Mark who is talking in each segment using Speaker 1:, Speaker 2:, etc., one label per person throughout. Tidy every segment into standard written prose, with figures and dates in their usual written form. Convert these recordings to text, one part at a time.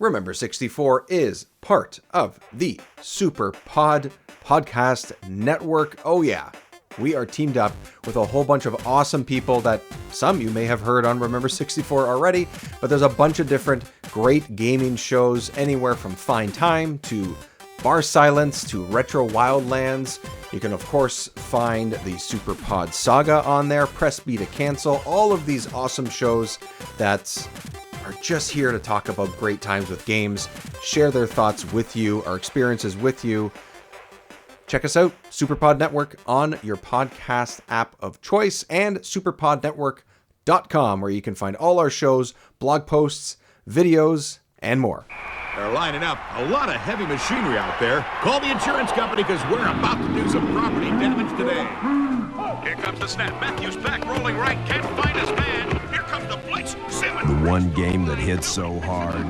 Speaker 1: Remember 64 is part of the SuperPod Podcast Network. Oh yeah, we are teamed up with a whole bunch of awesome people that some you may have heard on Remember 64 already, but there's a bunch of different great gaming shows, anywhere from Fine Time to Bar Silence to Retro Wildlands. You can, of course, find the SuperPod Saga on there, Press B to Cancel, all of these awesome shows that are just here to talk about great times with games, share their thoughts with you, our experiences with you. Check us out, SuperPod Network, on your podcast app of choice, and superpodnetwork.com, where you can find all our shows, blog posts, videos, and more.
Speaker 2: They're lining up a lot of heavy machinery out there. Call the insurance company because we're about to do some property damage today.
Speaker 3: Here comes the snap. Matthews back, rolling right. Can't find his man. Here comes the Blitz. Simmons.
Speaker 4: The one game that hits so hard,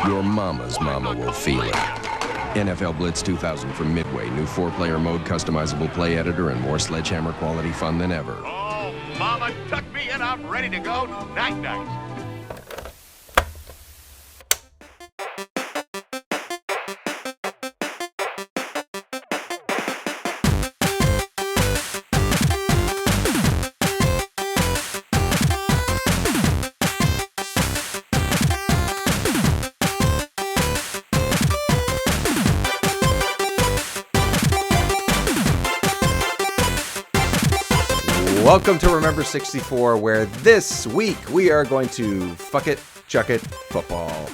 Speaker 4: your mama's mama will feel it. NFL Blitz 2000 from Midway. New 4-player mode, customizable play editor, and more Sledgehammer quality fun than ever.
Speaker 3: Oh, mama, tuck me in. I'm ready to go. Night-night.
Speaker 1: Welcome to Remember 64, where this week we are going to fuck it, chuck it, football.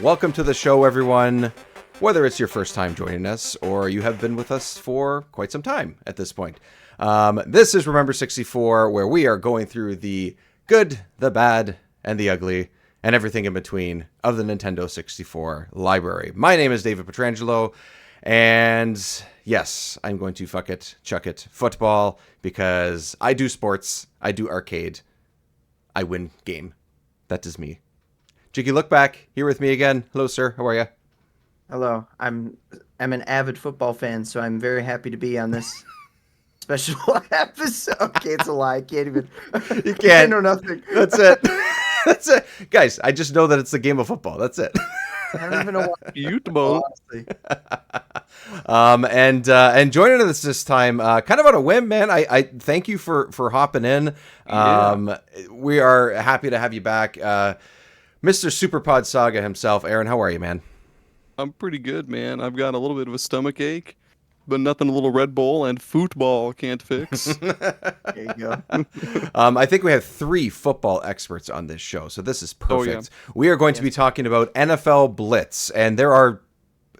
Speaker 1: Welcome to the show, everyone. Whether it's your first time joining us or you have been with us for quite some time at this point. This is Remember 64, where we are going through the good, the bad, and the ugly, and everything in between of the Nintendo 64 library. My name is David Petrangelo, and yes, I'm going to fuck it, chuck it, football, because I do sports, I do arcade, I win game. That is me. Jiggylookback, here with me again. Hello, sir. How are you?
Speaker 5: Hello. I'm an avid football fan, so I'm very happy to be on this special episode. Okay, it's a lie. I can't even.
Speaker 1: You can't.
Speaker 5: I know nothing.
Speaker 1: That's it. That's it. Guys, I just know that it's a game of football. That's it.
Speaker 5: I don't even know what.
Speaker 4: Beautiful.
Speaker 5: Honestly.
Speaker 1: And joining us this time, kind of on a whim, man. I thank you for hopping in. We are happy to have you back. Mr. SuperPod Saga himself. Aaron, how are you, man?
Speaker 6: I'm pretty good, man. I've got a little bit of a stomach ache, but nothing a little Red Bull and football can't fix.
Speaker 5: There you go.
Speaker 1: I think we have 3 football experts on this show, so this is perfect.
Speaker 6: Oh, yeah.
Speaker 1: We are going to be talking about NFL Blitz, and there are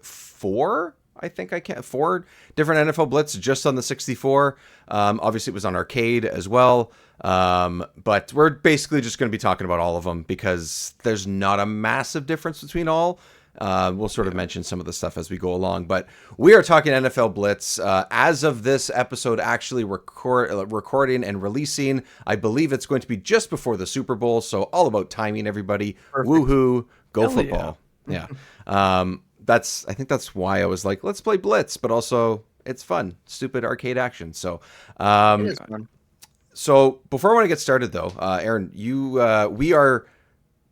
Speaker 1: 4 different NFL Blitz just on the 64. Obviously, it was on arcade as well. But we're basically just going to be talking about all of them because there's not a massive difference between all. We'll sort of mention some of the stuff as we go along, but we are talking NFL Blitz. As of this episode actually recording and releasing, I believe it's going to be just before the Super Bowl. So all about timing, everybody.
Speaker 5: Perfect.
Speaker 1: Woohoo, go
Speaker 6: Hell
Speaker 1: football. Yeah. I think that's why I was like, let's play Blitz, but also it's fun, stupid arcade action. So,
Speaker 5: It is fun.
Speaker 1: so before I want to get started though, Aaron, we are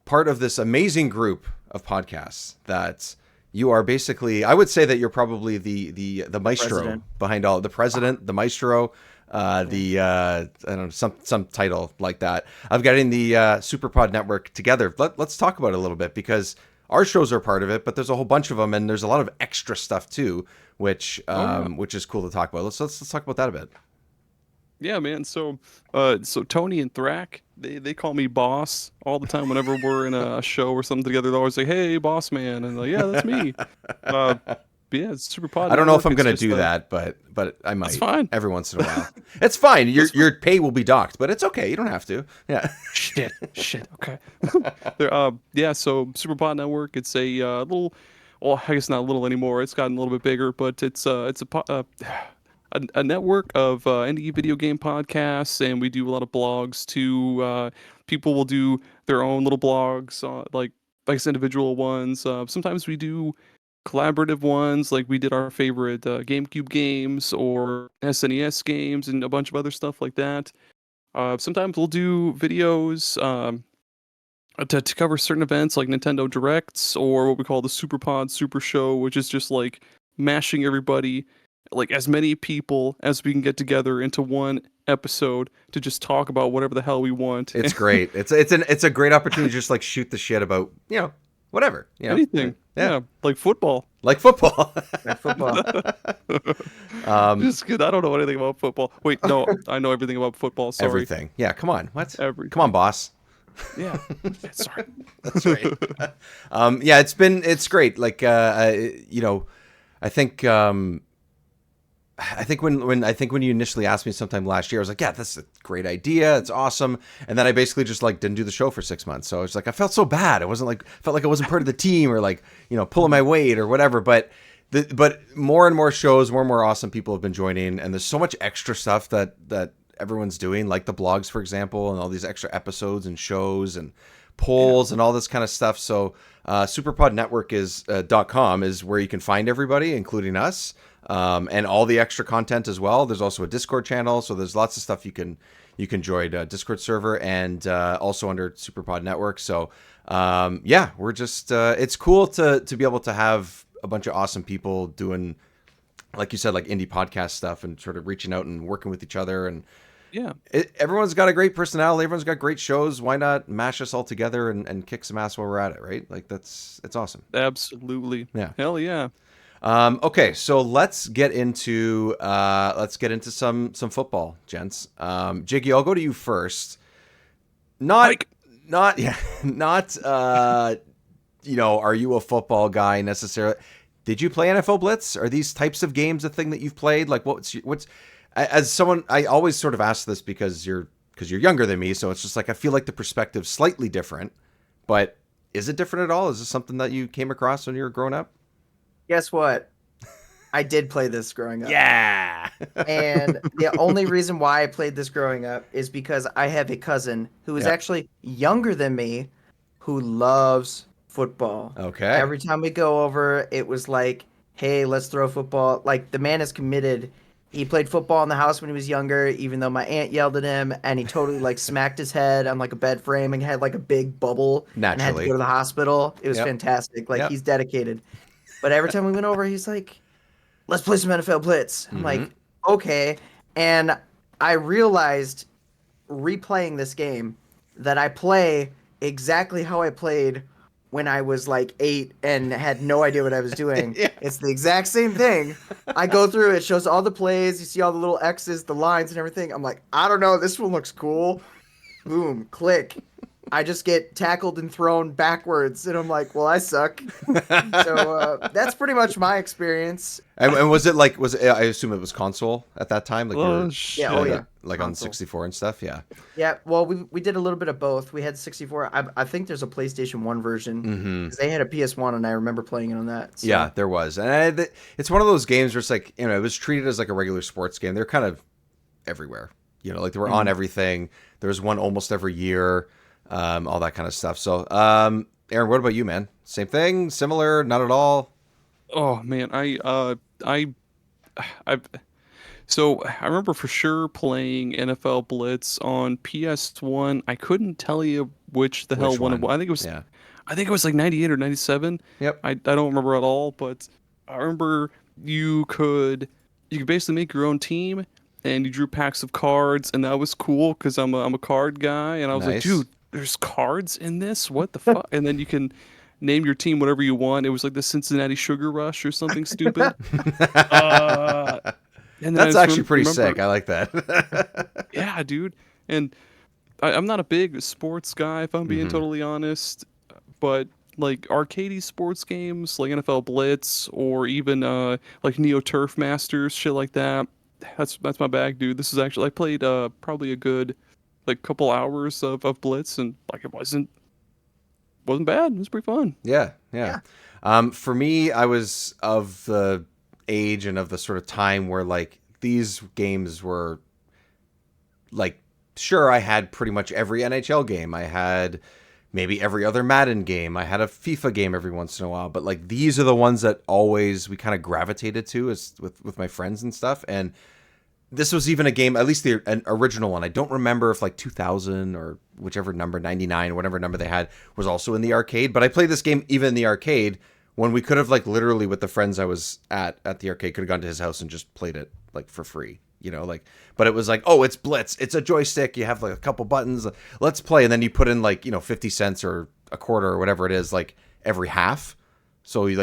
Speaker 1: part of this amazing group of podcasts that you are basically, I would say that you're probably the maestro
Speaker 5: President.
Speaker 1: behind all, the president, the maestro, I don't know, some title like that of getting the SuperPod Network together. Let's talk about it a little bit because our shows are part of it, but there's a whole bunch of them and there's a lot of extra stuff too, which is cool to talk about. Let's talk about that a bit.
Speaker 6: Yeah, man. So Tony and Thrak, they call me boss all the time whenever we're in a show or something together. They're always say, "Hey, boss man," and like, "Yeah, that's me." But yeah, it's SuperPod.
Speaker 1: I don't know if I'm
Speaker 6: Network.
Speaker 1: going
Speaker 6: It's
Speaker 1: to do
Speaker 6: just,
Speaker 1: that, but I might.
Speaker 6: That's fine.
Speaker 1: Every once in a while. It's fine. Your pay will be docked, but it's okay. You don't have to. Yeah.
Speaker 6: Shit. Okay. Yeah. So SuperPod Network. It's a little. Well, I guess not little anymore. It's gotten a little bit bigger, but it's a network of indie video game podcasts, and we do a lot of blogs too. People will do their own little blogs, like individual ones. Sometimes we do collaborative ones, like we did our favorite GameCube games or SNES games and a bunch of other stuff like that. Sometimes we'll do videos. to cover certain events like Nintendo Directs or what we call the SuperPod Super Show, which is just like mashing everybody, like as many people as we can get together into one episode to just talk about whatever the hell we want.
Speaker 1: It's great. It's a great opportunity to just like shoot the shit about, whatever.
Speaker 6: Anything. Yeah. Like football.
Speaker 1: Like football.
Speaker 5: Like football.
Speaker 6: Just kidding. I don't know anything about football. Wait, no, I know everything about football. Sorry.
Speaker 1: Everything. Yeah, come on. What?
Speaker 6: Everything.
Speaker 1: Come on, boss.
Speaker 6: Yeah. Sorry.
Speaker 1: That's right. Yeah, it's great. Like, I think when you initially asked me sometime last year, I was like, yeah, that's a great idea. It's awesome. And then I basically just like didn't do the show for 6 months. So I was like, I felt so bad. It wasn't like, felt like I wasn't part of the team or like, pulling my weight or whatever. But more and more shows, more and more awesome people have been joining. And there's so much extra stuff that everyone's doing, like the blogs, for example, and all these extra episodes and shows and polls and all this kind of stuff. So SuperPod Network .com is where you can find everybody, including us, and all the extra content as well. There's also a Discord channel, so there's lots of stuff you can join a Discord server, and also under SuperPod Network. So we're just it's cool to be able to have a bunch of awesome people doing, like you said, like indie podcast stuff and sort of reaching out and working with each other. And
Speaker 6: yeah,
Speaker 1: everyone's got a great personality. Everyone's got great shows. Why not mash us all together and kick some ass while we're at it, right? Like it's awesome.
Speaker 6: Absolutely.
Speaker 1: Yeah.
Speaker 6: Hell yeah.
Speaker 1: Okay, so let's get into some football, gents. Jiggy, I'll go to you first. Are you a football guy necessarily? Did you play NFL Blitz? Are these types of games a thing that you've played? Like what's as someone, I always sort of ask this because you're younger than me, so it's just like I feel like the perspective's slightly different. But is it different at all? Is this something that you came across when you were growing up?
Speaker 5: Guess what? I did play this growing up.
Speaker 1: Yeah.
Speaker 5: And the only reason why I played this growing up is because I have a cousin who is actually younger than me who loves football.
Speaker 1: Okay.
Speaker 5: Every time we go over, it was like, hey, let's throw football. Like, the man is committed. He played football in the house when he was younger, even though my aunt yelled at him, and he totally like smacked his head on like a bed frame and had like a big bubble.
Speaker 1: Naturally.
Speaker 5: And had to go to the hospital. It was fantastic. Like, he's dedicated. But every time we went over, he's like, let's play some NFL Blitz. I'm like, okay. And I realized replaying this game that I play exactly how I played when I was like 8 and had no idea what I was doing. It's the exact same thing. I go through, it shows all the plays, you see all the little X's, the lines and everything. I'm like, I don't know, this one looks cool. Boom, click. I just get tackled and thrown backwards, and I'm like, well, I suck. So that's pretty much my experience.
Speaker 1: And was it like, I assume it was console at that time? Like like
Speaker 5: console.
Speaker 1: on 64 and stuff? Yeah.
Speaker 5: Yeah, well, we did a little bit of both. We had 64. I think there's a PlayStation 1 version. Because they had a PS1, and I remember playing it on that. So.
Speaker 1: Yeah, there was. And it's one of those games where it's like, it was treated as like a regular sports game. They're kind of everywhere. Like they were on everything. There was one almost every year. All that kind of stuff. So, Aaron, what about you, man? Same thing? Similar? Not at all?
Speaker 6: Oh man, so I remember for sure playing NFL Blitz on PS1. I couldn't tell you which hell one it was. I think it was like 98 or 97.
Speaker 1: Yep.
Speaker 6: I don't remember at all, but I remember you could basically make your own team and you drew packs of cards, and that was cool because I'm a card guy, and I was like, dude, there's cards in this? What the fuck? And then you can name your team whatever you want. It was like the Cincinnati Sugar Rush or something stupid. And
Speaker 1: that's actually pretty sick. I like that.
Speaker 6: Yeah, dude. And I'm not a big sports guy, if I'm being totally honest. But like arcadey sports games, like NFL Blitz, or even like Neo Turf Masters, shit like that. That's my bag, dude. This is actually, I played probably a good like couple hours of Blitz, and like it wasn't bad. It was pretty fun.
Speaker 1: Yeah. For me, I was of the age and of the sort of time where like these games were like, sure, I had pretty much every NHL game. I had maybe every other Madden game. I had a FIFA game every once in a while, but like these are the ones that always we kind of gravitated to as with my friends and stuff. And this was even a game, at least an original one. I don't remember if like 2000 or whichever number, 99, whatever number they had, was also in the arcade. But I played this game even in the arcade when we could have like literally with the friends I was at the arcade, could have gone to his house and just played it like for free. You know, like, but it was like, oh, it's Blitz. It's a joystick. You have like a couple buttons. Let's play. And then you put in like, 50 cents or a quarter or whatever it is, like every half. So you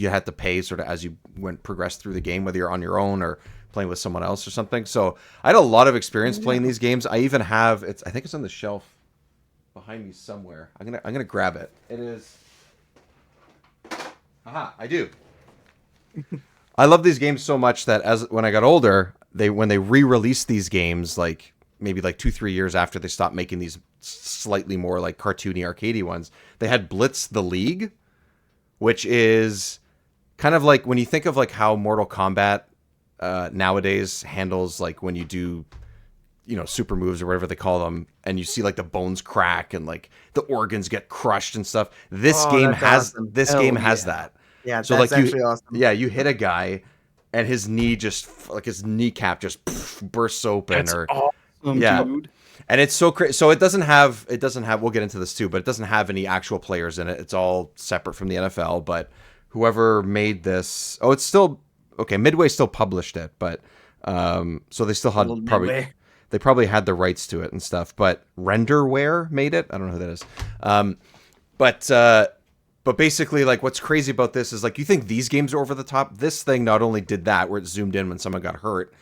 Speaker 1: had to pay sort of as you progressed through the game, whether you're on your own or playing with someone else or something. So I had a lot of experience playing these games. I even have I think it's on the shelf behind me somewhere. I'm gonna grab it. It is. Aha, I do. I love these games so much that when I got older, when they re-released these games, like maybe like 2-3 years after they stopped making these slightly more like cartoony arcadey ones, they had Blitz the League, which is kind of like when you think of like how Mortal Kombat nowadays handles like when you do super moves or whatever they call them, and you see like the bones crack and like the organs get crushed and stuff. This game has awesome. This game has that.
Speaker 5: Yeah, so that's actually awesome.
Speaker 1: Yeah, you hit a guy and his knee just like his kneecap just bursts open. That's
Speaker 6: awesome,
Speaker 1: yeah.
Speaker 6: Dude.
Speaker 1: And it's so crazy. So it doesn't have we'll get into this too, but it doesn't have any actual players in it. It's all separate from the NFL, but whoever made this, it's still okay, Midway still published it, but so they still had probably had the rights to it and stuff, but Renderware made it. I don't know who that is. But basically, like, what's crazy about this is, like, you think these games are over the top. This thing not only did that, where it zoomed in when someone got hurt,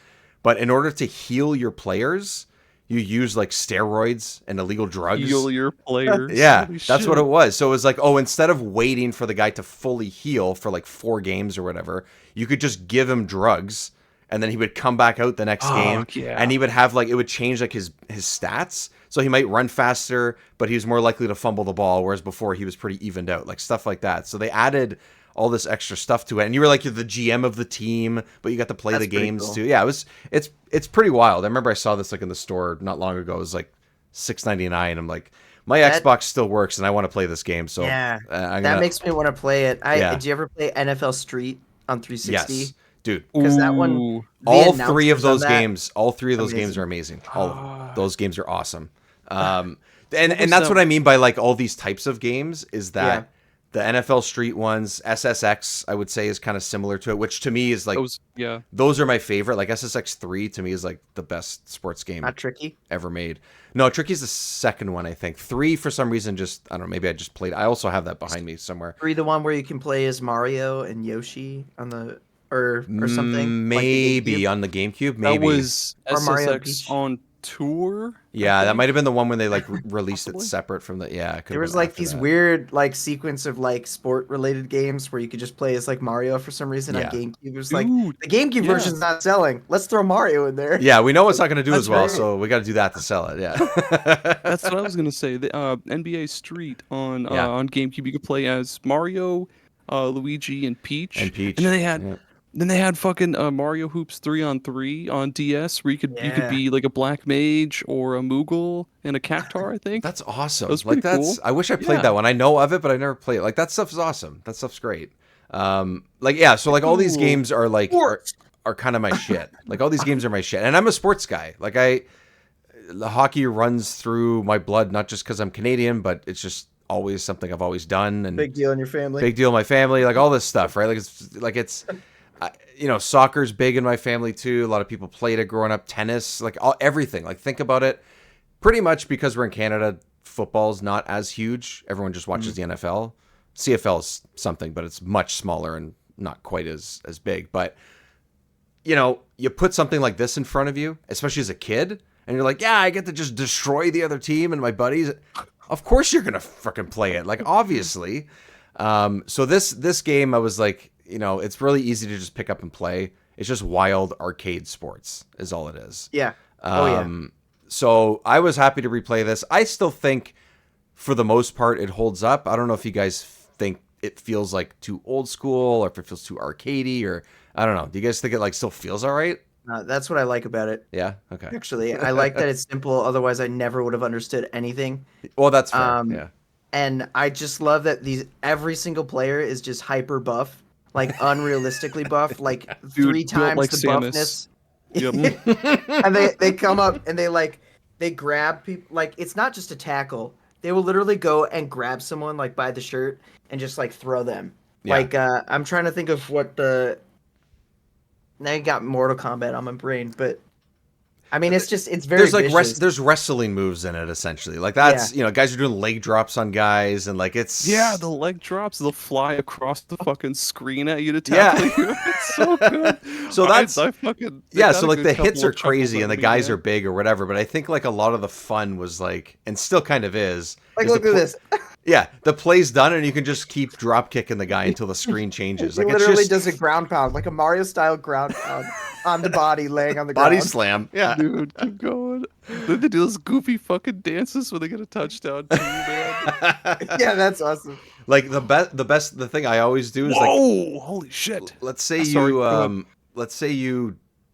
Speaker 1: but in order to heal your players, you use, like, steroids and illegal drugs.
Speaker 6: Heal your players.
Speaker 1: Yeah, that's what it was. So it was like, instead of waiting for the guy to fully heal for, like, 4 games or whatever, you could just give him drugs, and then he would come back out the next game, and he would have, like, it would change, like, his stats. So he might run faster, but he was more likely to fumble the ball, whereas before he was pretty evened out, like stuff like that. So they added all this extra stuff to it, and you were like, you're the GM of the team, but you got to play the games too. Yeah, it's pretty wild. I remember I saw this like in the store not long ago. It was like $6.99. I'm like, my Xbox still works, and I want to play this game. So
Speaker 5: yeah, that makes me want to play it. Did you ever play NFL Street on 360?
Speaker 1: Yes. Dude,
Speaker 5: because that one,
Speaker 1: all 3 of those games are amazing. All those games are awesome. And that's what I mean by like all these types of games is that the NFL Street ones, SSX, I would say is kind of similar to it, which to me is like those are my favorite. Like SSX 3 to me is like the best sports game ever made. No, Tricky's the second one, I think. 3 for some reason just I don't know, maybe I just played. I also have that behind me somewhere.
Speaker 5: 3 the one where you can play as Mario and Yoshi on the or something?
Speaker 1: Maybe like on the GameCube. Maybe.
Speaker 6: That was SSX on tour.
Speaker 1: Yeah, that might have been the one when they like released it separate from the. Yeah,
Speaker 5: there was like these weird like sequence of like sport related games where you could just play as like Mario for some reason on GameCube. It was like the GameCube version's not selling. Let's throw Mario in there.
Speaker 1: Yeah, we know it's not going to do as well, so we got to do that to sell it. Yeah,
Speaker 6: that's what I was going to say. The NBA Street on GameCube, you could play as Mario, Luigi, and Peach. And then they had. Yeah. Then they had fucking Mario Hoops 3-on-3 on DS, where you could be like a black mage or a Moogle and a Cactar, I think.
Speaker 1: That's awesome.
Speaker 6: That was pretty cool.
Speaker 1: I wish I played that one. I know of it, but I never played it. Like that stuff's awesome. That stuff's great. So like all these games are like are kind of my shit. Like all these games are my shit, and I'm a sports guy. Like the hockey runs through my blood, not just because I'm Canadian, but it's just always something I've always done. And
Speaker 5: big deal in your family.
Speaker 1: Big deal in my family. Like all this stuff, right? Like it's. Soccer's big in my family too. A lot of people played it growing up. Tennis, like everything. Like think about it. Pretty much because we're in Canada, football's not as huge. Everyone just watches the NFL. CFL is something, but it's much smaller and not quite as big. But you put something like this in front of you, especially as a kid, and you're like, yeah, I get to just destroy the other team and my buddies. Of course you're gonna fucking play it. Like obviously. So this game, I was like. It's really easy to just pick up and play. It's just wild arcade sports is all it is.
Speaker 5: Yeah.
Speaker 1: So I was happy to replay this. I still think for the most part it holds up. I don't know if you guys think it feels like too old school or if it feels too arcadey or I don't know. Do you guys think it like still feels all right?
Speaker 5: That's what I like about it.
Speaker 1: Yeah. Okay.
Speaker 5: Actually, I like that it's simple. Otherwise I never would have understood anything.
Speaker 1: Well, that's fair. Yeah.
Speaker 5: And I just love that every single player is just hyper buff. Like unrealistically buff, like 3 times
Speaker 6: like
Speaker 5: the
Speaker 6: Samus.
Speaker 5: buffness.
Speaker 6: Yep.
Speaker 5: And they come up and they grab people. Like, it's not just a tackle. They will literally go and grab someone like by the shirt and just like throw them.
Speaker 1: Yeah.
Speaker 5: Like, I'm trying to think of what the. Now you got Mortal Kombat on my brain, but I mean, it's very.
Speaker 1: There's like
Speaker 5: vicious.
Speaker 1: there's wrestling moves in it essentially. Like that's guys are doing leg drops on guys and like it's
Speaker 6: the leg drops. They'll fly across the fucking screen at you to tackle you. It's so good.
Speaker 1: So that's
Speaker 6: I fucking
Speaker 1: so like the hits are crazy and the guys are big or whatever. But I think like a lot of the fun was like, and still kind of is.
Speaker 5: Like, look at this.
Speaker 1: Yeah, the play's done, and you can just keep drop kicking the guy until the screen changes.
Speaker 5: He
Speaker 1: Like
Speaker 5: literally
Speaker 1: it's just
Speaker 5: does a ground pound, like a Mario style ground pound on the body, laying on the
Speaker 1: body
Speaker 5: ground.
Speaker 1: slam. Yeah,
Speaker 6: dude, keep going. Then they do those goofy fucking dances when they get a touchdown too, man.
Speaker 5: Yeah, that's awesome.
Speaker 1: Like the thing I always do is
Speaker 6: holy shit.
Speaker 1: let's say you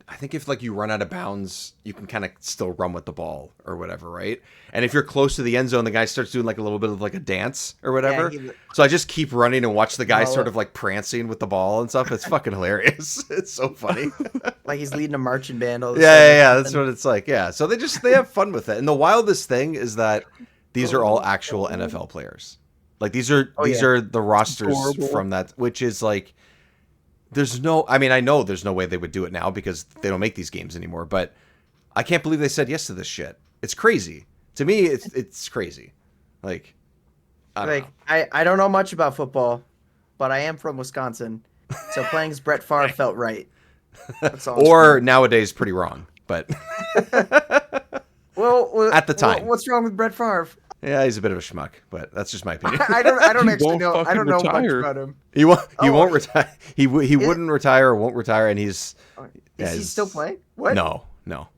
Speaker 1: I think if like you run out of bounds, you can kind of still run with the ball or whatever, right? And if you're close to the end zone, the guy starts doing like a little bit of like a dance or whatever. So I just keep running and watch the guy sort of like prancing with the ball and stuff. It's fucking hilarious. It's so funny.
Speaker 5: Like he's leading a marching band all the
Speaker 1: Yeah. That's what it's like. Yeah. So they have fun with it. And the wildest thing is that these are all actual NFL players. Like these are the rosters from that, which is like, I know there's no way they would do it now because they don't make these games anymore, but I can't believe they said yes to this shit. It's crazy. To me, it's crazy. Like,
Speaker 5: I don't know much about football, but I am from Wisconsin, so playing as Brett Favre felt right. That's all.
Speaker 1: Or nowadays, pretty wrong, but
Speaker 5: well,
Speaker 1: at the time,
Speaker 5: what's wrong with Brett Favre?
Speaker 1: Yeah, he's a bit of a schmuck, but that's just my opinion.
Speaker 5: I don't actually know. I don't know much
Speaker 6: retire.
Speaker 5: about him.
Speaker 1: He won't retire. He wouldn't retire or won't retire, and he's.
Speaker 5: Is he still playing? What?
Speaker 1: No.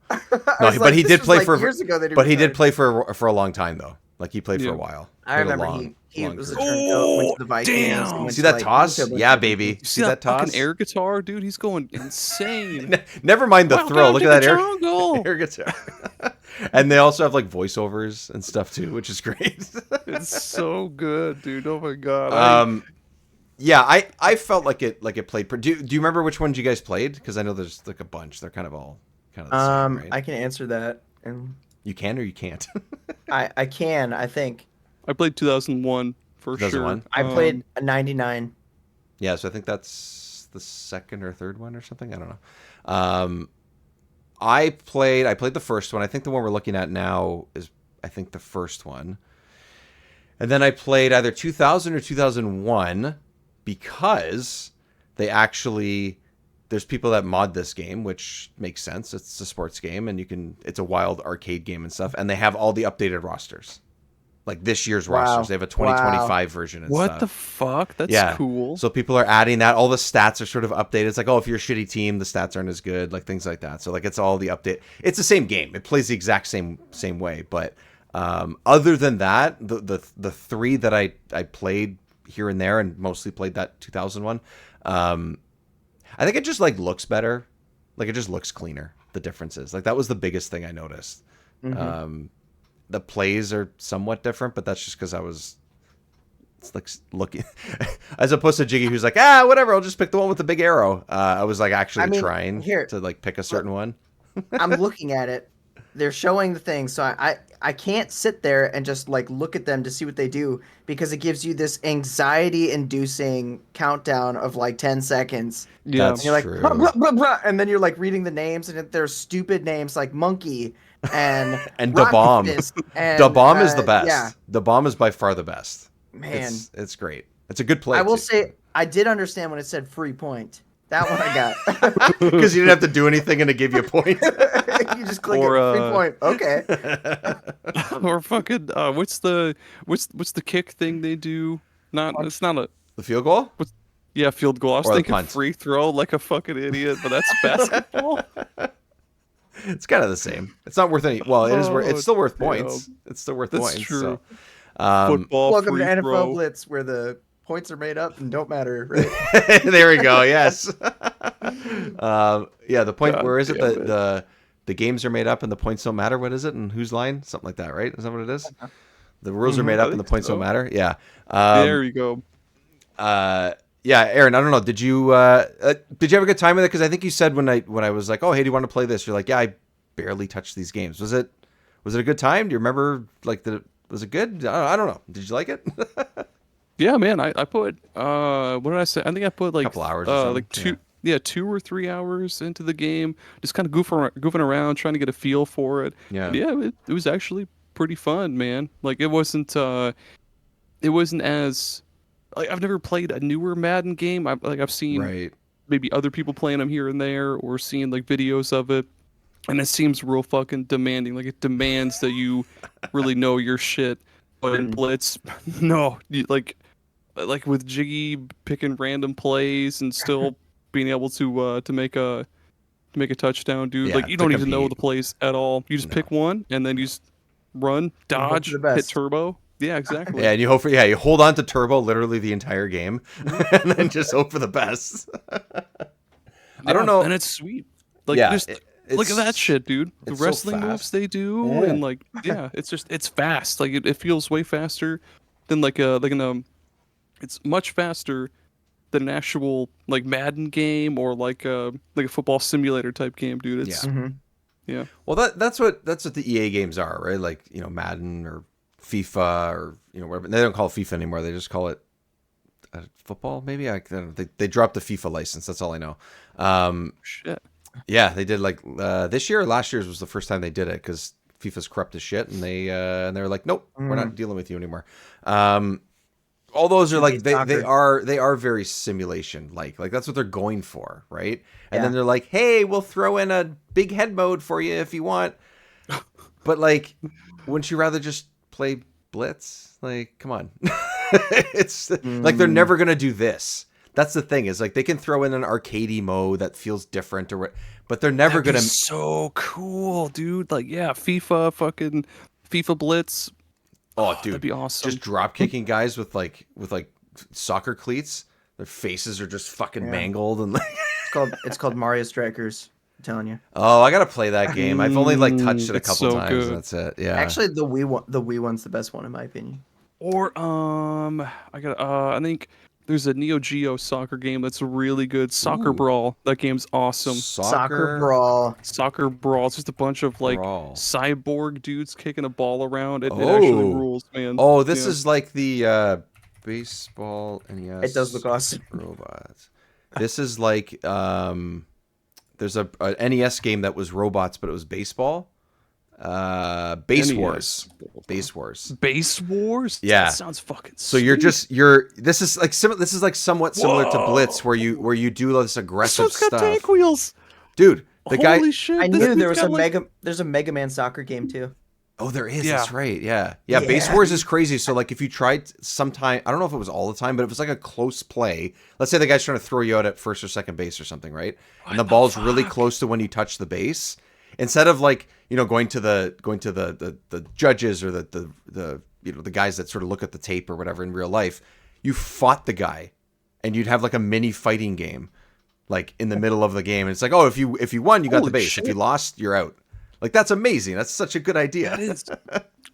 Speaker 5: But
Speaker 1: he did play for
Speaker 5: years ago.
Speaker 1: But he did play for a long time though. Like he played for a while.
Speaker 5: I remember he was a turncoat, went to the Vikings.
Speaker 6: Damn.
Speaker 1: See that toss? Yeah, baby.
Speaker 6: See that toss? Fucking air guitar, dude. He's going insane.
Speaker 1: Never mind the throw. Look at that
Speaker 6: air
Speaker 1: guitar. And they also have like voiceovers and stuff too, which is great.
Speaker 6: It's so good, dude. Oh my god.
Speaker 1: Yeah, I felt like it played. Do you remember which ones you guys played? Because I know there's like a bunch. They're kind of all kind of the same, right?
Speaker 5: I can answer that. And
Speaker 1: you can or you can't.
Speaker 5: I can. I think
Speaker 6: I played 2001 for
Speaker 1: 2001?
Speaker 6: sure.
Speaker 5: I played a 99.
Speaker 1: Yeah, so I think that's the second or third one or something. I don't know. I played the first one. I think the one we're looking at now is I think the first one. And then I played either 2000 or 2001 because there's people that mod this game, which makes sense. It's a sports game and it's a wild arcade game and stuff. And they have all the updated rosters. Like this year's rosters. They have a 2025 version and
Speaker 6: what
Speaker 1: stuff.
Speaker 6: The fuck? That's cool.
Speaker 1: So people are adding that. All the stats are sort of updated. It's like, if you're a shitty team, the stats aren't as good, like things like that. So like it's all the update. It's the same game. It plays the exact same way. But other than that, the three that I played here and there and mostly played that 2001, I think it just like looks better. Like it just looks cleaner. The differences. Like that was the biggest thing I noticed. Mm-hmm. The plays are somewhat different, but that's just because it's like looking as opposed to Jiggy, who's like, whatever, I'll just pick the one with the big arrow. I was like actually trying to like pick a certain one.
Speaker 5: I'm looking at it. They're showing the thing, so I can't sit there and just like look at them to see what they do because it gives you this anxiety-inducing countdown of like 10 seconds.
Speaker 6: Yeah,
Speaker 1: that's
Speaker 5: and you're like,
Speaker 1: true.
Speaker 5: Blah, blah, blah, blah, and then you're like reading the names, and they're stupid names like Monkey and
Speaker 1: Da Bomb. Da Bomb is the best.
Speaker 5: Yeah.
Speaker 1: Da Bomb is by far the best.
Speaker 5: Man,
Speaker 1: it's great. It's a good play.
Speaker 5: I will say I did understand when it said free point. That one I got.
Speaker 1: Because you didn't have to do anything and to give you a point.
Speaker 5: You just click it, free point. Okay.
Speaker 6: Or fucking what's the kick thing they do? It's not a
Speaker 1: the field goal?
Speaker 6: Yeah, field goal. I was
Speaker 1: or
Speaker 6: thinking free throw like a fucking idiot, but that's basketball.
Speaker 1: It's kind of the same. It's not worth any. Well, it is. It's still worth points. It's still worth points.
Speaker 6: That's true.
Speaker 1: So,
Speaker 6: football.
Speaker 5: Welcome to NFL
Speaker 6: throw.
Speaker 5: Blitz, where the points are made up and don't matter. Right?
Speaker 1: There we go. Yes. Yeah. The point. Where is it? The games are made up and the points don't matter. What is it? And whose line? Something like that, right? Is that what it is? The rules are made up and the points don't matter. Yeah.
Speaker 6: There you go.
Speaker 1: Yeah, Aaron, I don't know. Did you have a good time with it? Because I think you said when I was like, oh, hey, do you want to play this? You're like, yeah, I barely touched these games. Was it a good time? Do you remember was it good? I don't know. Did you like it?
Speaker 6: Yeah, man. I put what did I say? I think I put like
Speaker 1: couple hours or something.
Speaker 6: like 2 or 3 hours into the game, just kind of goofing around, trying to get a feel for it.
Speaker 1: Yeah.
Speaker 6: And yeah, it was actually pretty fun, man. Like it wasn't as like I've never played a newer Madden game. I've seen maybe other people playing them here and there, or seen like videos of it, and it seems real fucking demanding. Like it demands that you really know your shit. But in Blitz, no, like with Jiggy picking random plays and still being able to make a touchdown, dude.
Speaker 1: Yeah,
Speaker 6: like you don't even know the plays at all. You just pick one and then you just run, dodge, hit turbo. Yeah, exactly.
Speaker 1: Yeah, and you you hold on to turbo literally the entire game, and then just hope for the best. I don't know,
Speaker 6: and it's sweet. Like look at that shit, dude. The wrestling moves they do, and like it's fast. Like it feels way faster than it's much faster than an actual like Madden game or like a football simulator type game, dude. It's yeah.
Speaker 1: Well, that's what the EA games are, right? Like Madden or FIFA or whatever. They don't call it FIFA anymore. They just call it football. Maybe they dropped the FIFA license. That's all I know.
Speaker 6: Shit.
Speaker 1: Yeah, they did like this year or last year's was the first time they did it because FIFA's corrupt as shit, and they were like, nope, we're not dealing with you anymore. All those are like they are very simulation like that's what they're going for, right? And then they're like, hey, we'll throw in a big head mode for you if you want. But like, wouldn't you rather just play Blitz? Like, come on. It's like they're never gonna do this. That's the thing, is like they can throw in an arcadey mode that feels different or what, but they're never gonna.
Speaker 6: So cool, dude! Like, yeah, FIFA Blitz.
Speaker 1: Oh, dude,
Speaker 6: that'd be awesome.
Speaker 1: Just drop kicking guys with like soccer cleats. Their faces are just fucking mangled and like.
Speaker 5: It's called Mario Strikers. I'm telling you.
Speaker 1: Oh, I gotta play that game. I've only like touched it a couple times.
Speaker 6: Good.
Speaker 1: And that's it. Yeah.
Speaker 5: Actually, the Wii one's the best one in my opinion.
Speaker 6: Or I think there's a Neo Geo soccer game that's really good. Soccer Brawl. That game's awesome.
Speaker 5: Soccer Brawl.
Speaker 6: Soccer Brawl. It's just a bunch of like cyborg dudes kicking a ball around. It actually rules, man.
Speaker 1: Oh, this is like the baseball NES.
Speaker 5: It does look awesome.
Speaker 1: Robots. This is like there's a NES game that was robots, but it was baseball. Base Wars. Yeah,
Speaker 6: that sounds fucking
Speaker 1: so
Speaker 6: sweet.
Speaker 1: this is like somewhat similar to Blitz, where you do this aggressive
Speaker 6: stuff.
Speaker 1: Got
Speaker 6: tank wheels,
Speaker 1: dude.
Speaker 6: Holy shit!
Speaker 5: I knew there was there's a Mega Man soccer game too.
Speaker 1: Oh, there is. Yeah. That's right. Yeah. Base Wars is crazy. So like if you tried sometime, I don't know if it was all the time, but if it was like a close play, let's say the guy's trying to throw you out at first or second base or something, right? And the ball's really close to when you touch the base. Instead of like, going to the judges or the guys that sort of look at the tape or whatever in real life, you fought the guy and you'd have like a mini fighting game like in the middle of the game. And it's like, oh, if you won, you got the base. Shit. If you lost, you're out. Like, that's amazing. That's such a good idea.
Speaker 6: That is.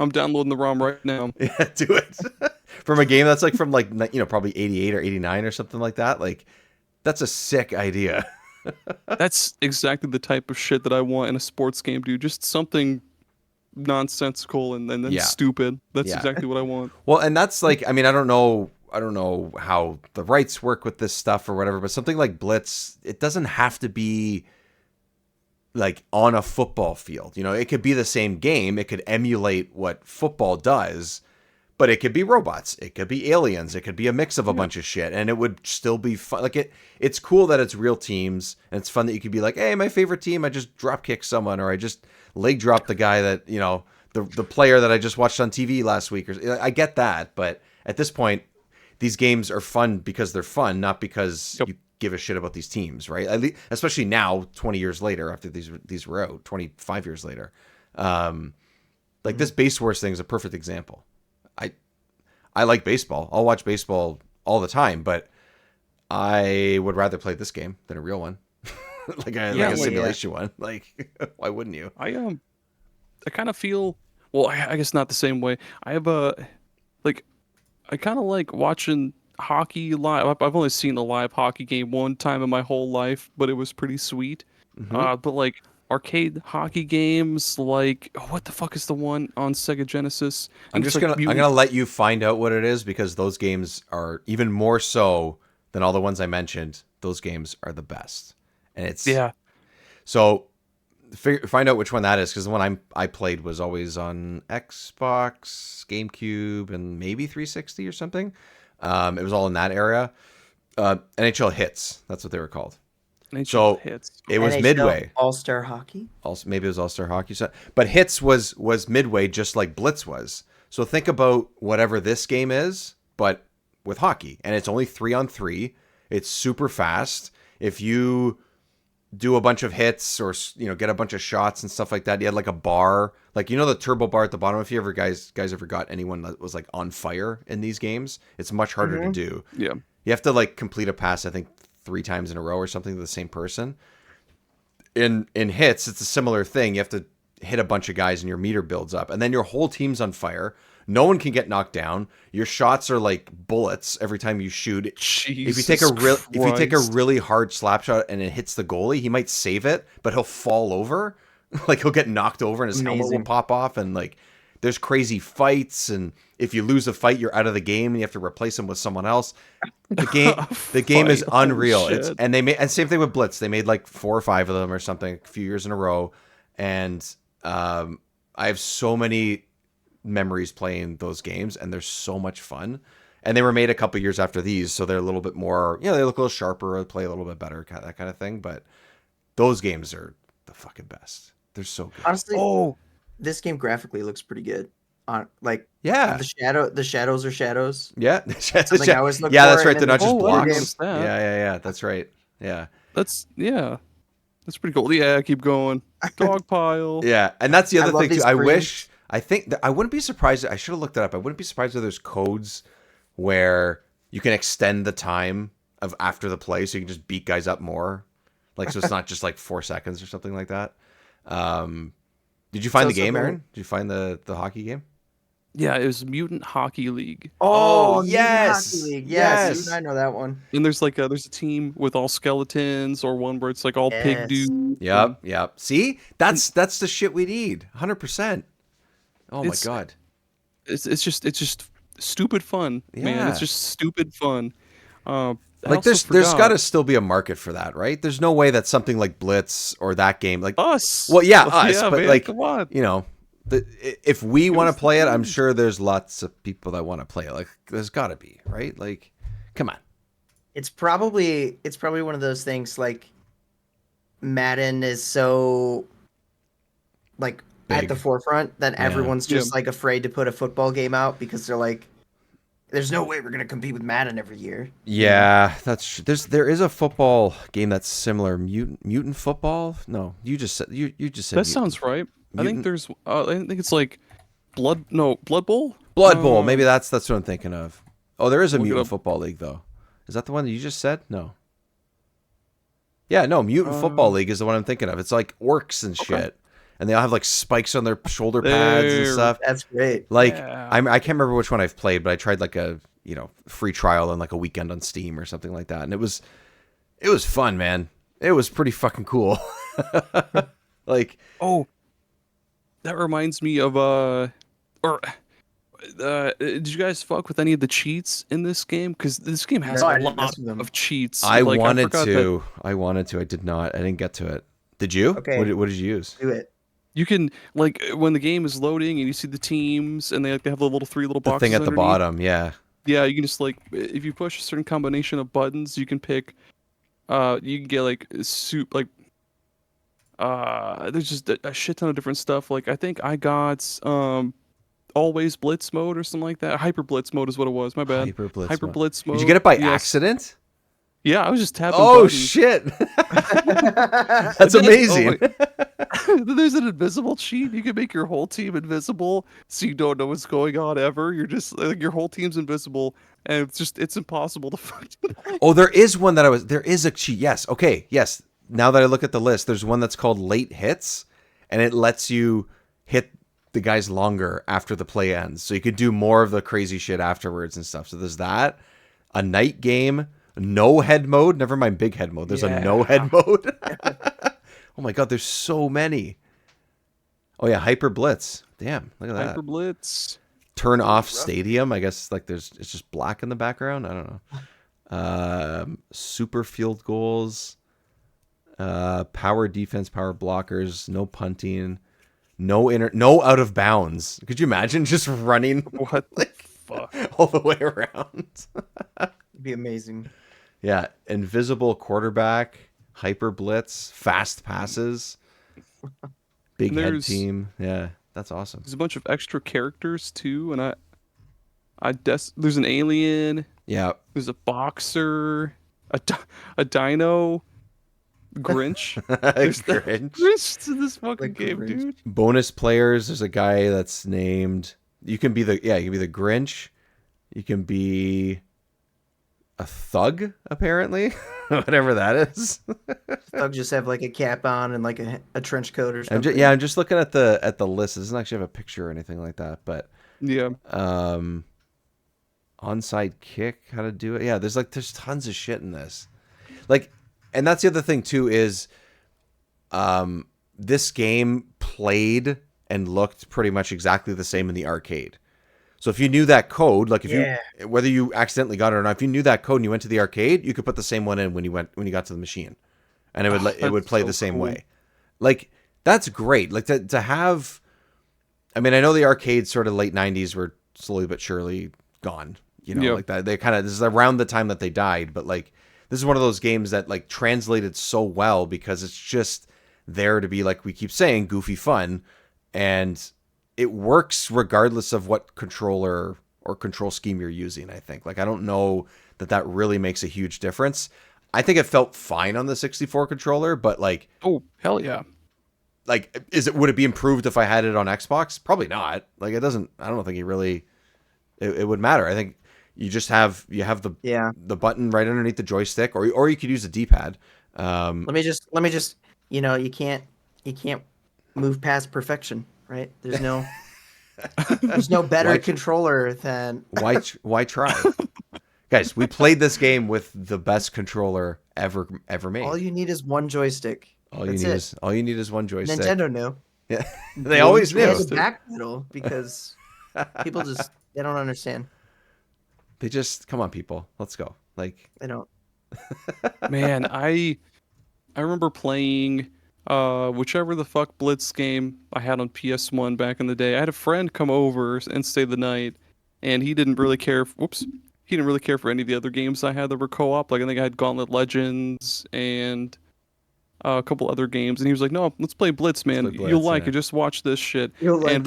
Speaker 6: I'm downloading the ROM right now.
Speaker 1: Yeah, do it. From a game that's like from like, probably 88 or 89 or something like that. Like, that's a sick idea.
Speaker 6: That's exactly the type of shit that I want in a sports game, dude. Just something nonsensical and then stupid. That's exactly what I want.
Speaker 1: Well, and that's like, I mean, I don't know how the rights work with this stuff or whatever, but something like Blitz, it doesn't have to be like on a football field. It could be the same game. It could emulate what football does, but it could be robots. It could be aliens. It could be a mix of a bunch of shit, and it would still be fun. Like it's cool that it's real teams, and it's fun that you could be like, hey, my favorite team, I just drop kick someone, or I just leg drop the guy that, the player that I just watched on TV last week. I get that, but at this point, these games are fun because they're fun, not because you give a shit about these teams, right? Especially now, 20 years later, after these were out, 25 years later. Like this Base Wars thing is a perfect example. I like baseball. I'll watch baseball all the time, but I would rather play this game than a real one. like a simulation one. Like, why wouldn't you?
Speaker 6: I kind of feel, well, I guess not the same way. I have I kind of like watching, hockey live. I've only seen a live hockey game one time in my whole life, but it was pretty sweet. But like arcade hockey games, like what the fuck is the one on Sega Genesis?
Speaker 1: I'm gonna let you find out what it is, because those games are even more so than all the ones I mentioned. Those games are the best, and it's So find out which one that is, because the one I played was always on Xbox, GameCube, and maybe 360 or something. It was all in that area. NHL Hits, that's what they were called.
Speaker 6: NHL Hits.
Speaker 1: It was
Speaker 5: NHL
Speaker 1: Midway.
Speaker 5: All-Star Hockey?
Speaker 1: Also, maybe it was All-Star Hockey. But Hits was Midway, just like Blitz was. So think about whatever this game is, but with hockey. And it's only 3-on-3. It's super fast. If you do a bunch of hits or, get a bunch of shots and stuff like that, you had like a bar, like, the turbo bar at the bottom. If you ever guys ever got anyone that was like on fire in these games, it's much harder to do.
Speaker 6: Yeah.
Speaker 1: You have to like complete a pass, I think 3 times in a row or something to the same person. In Hits, it's a similar thing. You have to hit a bunch of guys and your meter builds up, and then your whole team's on fire. No one can get knocked down. Your shots are like bullets every time you shoot. If you take a really hard slap shot and it hits the goalie, he might save it, but he'll fall over. Like he'll get knocked over and his helmet will pop off, and like there's crazy fights, and if you lose a fight, you're out of the game and you have to replace him with someone else. The game is unreal. And same thing with Blitz. They made like 4 or 5 of them or something a few years in a row, and I have so many memories playing those games, and they're so much fun. And they were made a couple years after these, so they're a little bit more, they look a little sharper, play a little bit better, that kind of thing. But those games are the fucking best. They're so good.
Speaker 5: Honestly, this game graphically looks pretty good. The shadows are shadows.
Speaker 1: Yeah,
Speaker 5: Something I always look
Speaker 1: that's
Speaker 5: for,
Speaker 1: right. They're not just blocks.
Speaker 6: Yeah,
Speaker 1: that's right. Yeah,
Speaker 6: that's pretty cool. Yeah, keep going. Dog pile.
Speaker 1: Yeah, and that's the other thing too. I wouldn't be surprised. I should have looked that up. I wouldn't be surprised if there's codes where you can extend the time of after the play, so you can just beat guys up more. Like, so it's not just like 4 seconds or something like that. Did you find the game, Aaron? Did you find the hockey game?
Speaker 6: Yeah, it was Mutant Hockey League.
Speaker 5: Oh,
Speaker 1: yes.
Speaker 5: Hockey League. Yes. I know that one.
Speaker 6: And there's there's a team with all skeletons, or one where it's like all pig dudes.
Speaker 1: Yep. See? That's the shit we need. 100%. Oh my god.
Speaker 6: It's just stupid fun, man. It's just stupid fun.
Speaker 1: There's got to still be a market for that, right? There's no way that something like Blitz or that game, like
Speaker 6: us.
Speaker 1: Well, yeah, us,
Speaker 6: yeah,
Speaker 1: but
Speaker 6: man,
Speaker 1: like,
Speaker 6: come on.
Speaker 1: if we want to play it, I'm sure there's lots of people that want to play it. Like, there's got to be, right? Like, come on.
Speaker 5: It's probably one of those things, like Madden is so like
Speaker 1: big
Speaker 5: at the forefront that everyone's just like afraid to put a football game out, because they're like, there's no way we're gonna compete with Madden every year.
Speaker 1: Yeah, there is a football game that's similar. Mutant football? No, you just said
Speaker 6: that sounds right. I think there's I think it's like Blood Bowl.
Speaker 1: Blood Bowl. Maybe that's what I'm thinking of. Oh, there is a Mutant Football League though. Is that the one that you just said? No. Yeah, no, Mutant Football League is the one I'm thinking of. It's like orcs and shit. And they all have like spikes on their shoulder pads and stuff.
Speaker 5: That's great.
Speaker 1: Like, I can't remember which one I've played, but I tried like a free trial on like a weekend on Steam or something like that, and it was fun, man. It was pretty fucking cool. Like,
Speaker 6: that reminds me of did you guys fuck with any of the cheats in this game? Because this game has a lot of cheats.
Speaker 1: I wanted to. I did not. I didn't get to it. Did you?
Speaker 5: Okay.
Speaker 1: What did you use?
Speaker 5: Do it.
Speaker 6: You can, like, when the game is loading and you see the teams and they have the 3 little boxes.
Speaker 1: The thing at the
Speaker 6: underneath.
Speaker 1: bottom, yeah.
Speaker 6: Yeah, you can just, like, if you push a certain combination of buttons, you can pick, you can get, like, there's just a shit ton of different stuff. Like, I think I got, always Blitz mode or something like that. Hyper Blitz mode is what it was. My bad.
Speaker 1: Hyper
Speaker 6: Blitz mode.
Speaker 1: Did you get it by accident?
Speaker 6: Yeah, I was just tapping
Speaker 1: buttons.
Speaker 6: Shit.
Speaker 1: That's amazing.
Speaker 6: There's an invisible cheat. You can make your whole team invisible, so you don't know what's going on ever. You're just like, your whole team's invisible, and it's impossible to find.
Speaker 1: Oh, there is a cheat. Yes. Okay. Yes. Now that I look at the list, there's one that's called late hits, and it lets you hit the guys longer after the play ends, so you could do more of the crazy shit afterwards and stuff. So there's that. a night game, no head mode. Never mind big head mode. There's a no head mode. Oh my God, there's so many. Oh yeah, Hyper Blitz. Damn, look at that.
Speaker 6: Hyper Blitz.
Speaker 1: Turn off stadium. I guess like it's just black in the background. I don't know. Super field goals. Power defense, power blockers, no punting, no out of bounds. Could you imagine just running
Speaker 6: What
Speaker 1: like
Speaker 6: fuck?
Speaker 1: all the way around?
Speaker 5: It'd be amazing.
Speaker 1: Yeah, invisible quarterback, hyper blitz, fast passes, big head team. Yeah, that's awesome.
Speaker 6: There's a bunch of extra characters too, and there's an alien.
Speaker 1: Yeah,
Speaker 6: There's a boxer, a dino, Grinch. There's Grinch to this fucking game,
Speaker 5: Grinch.
Speaker 6: dude.
Speaker 1: bonus players. There's a guy that's named. You can be the Grinch. You can be a thug, apparently, whatever that is.
Speaker 5: Thug just have like a cap on and like a trench coat or something.
Speaker 1: I'm just looking at the list. It doesn't actually have a picture or anything like that, but
Speaker 6: Yeah.
Speaker 1: onside kick, how to do it. Yeah, there's tons of shit in this. Like, and that's the other thing too is, this game played and looked pretty much exactly the same in the arcade. So if you knew that code, like whether you accidentally got it or not, if you knew that code and you went to the arcade, you could put the same one in when you got to the machine, and it would play the same way. Like, that's great. Like to have. I mean, I know the arcades sort of late '90s were slowly but surely gone. You know, like that. They this is around the time that they died, but like this is one of those games that like translated so well because it's just there to be, like we keep saying, goofy fun, and it works regardless of what controller or control scheme you're using, I think. Like, I don't know that really makes a huge difference. I think it felt fine on the 64 controller, but like...
Speaker 6: Oh, hell yeah.
Speaker 1: Like, would it be improved if I had it on Xbox? Probably not. Like, I don't think it would matter. I think you just have the button right underneath the joystick, or you could use a D-pad.
Speaker 5: Let me just, you can't move past perfection. Right? There's no better controller than
Speaker 1: why try? Guys, we played this game with the best controller ever made.
Speaker 5: All you need is one joystick.
Speaker 1: All you need is one joystick.
Speaker 5: Nintendo knew.
Speaker 1: Yeah. They always knew.
Speaker 5: The back pedal, because people they don't understand.
Speaker 1: They just, come on, people. Let's go. Like,
Speaker 5: they don't.
Speaker 6: Man, I remember playing whichever the fuck Blitz game I had on PS1 back in the day. I had a friend come over and stay the night, and he didn't really care. He didn't really care for any of the other games I had that were co-op. Like, I think I had Gauntlet Legends and a couple other games, and he was like, "No, let's play Blitz, man. You'll like it. Just watch this shit." And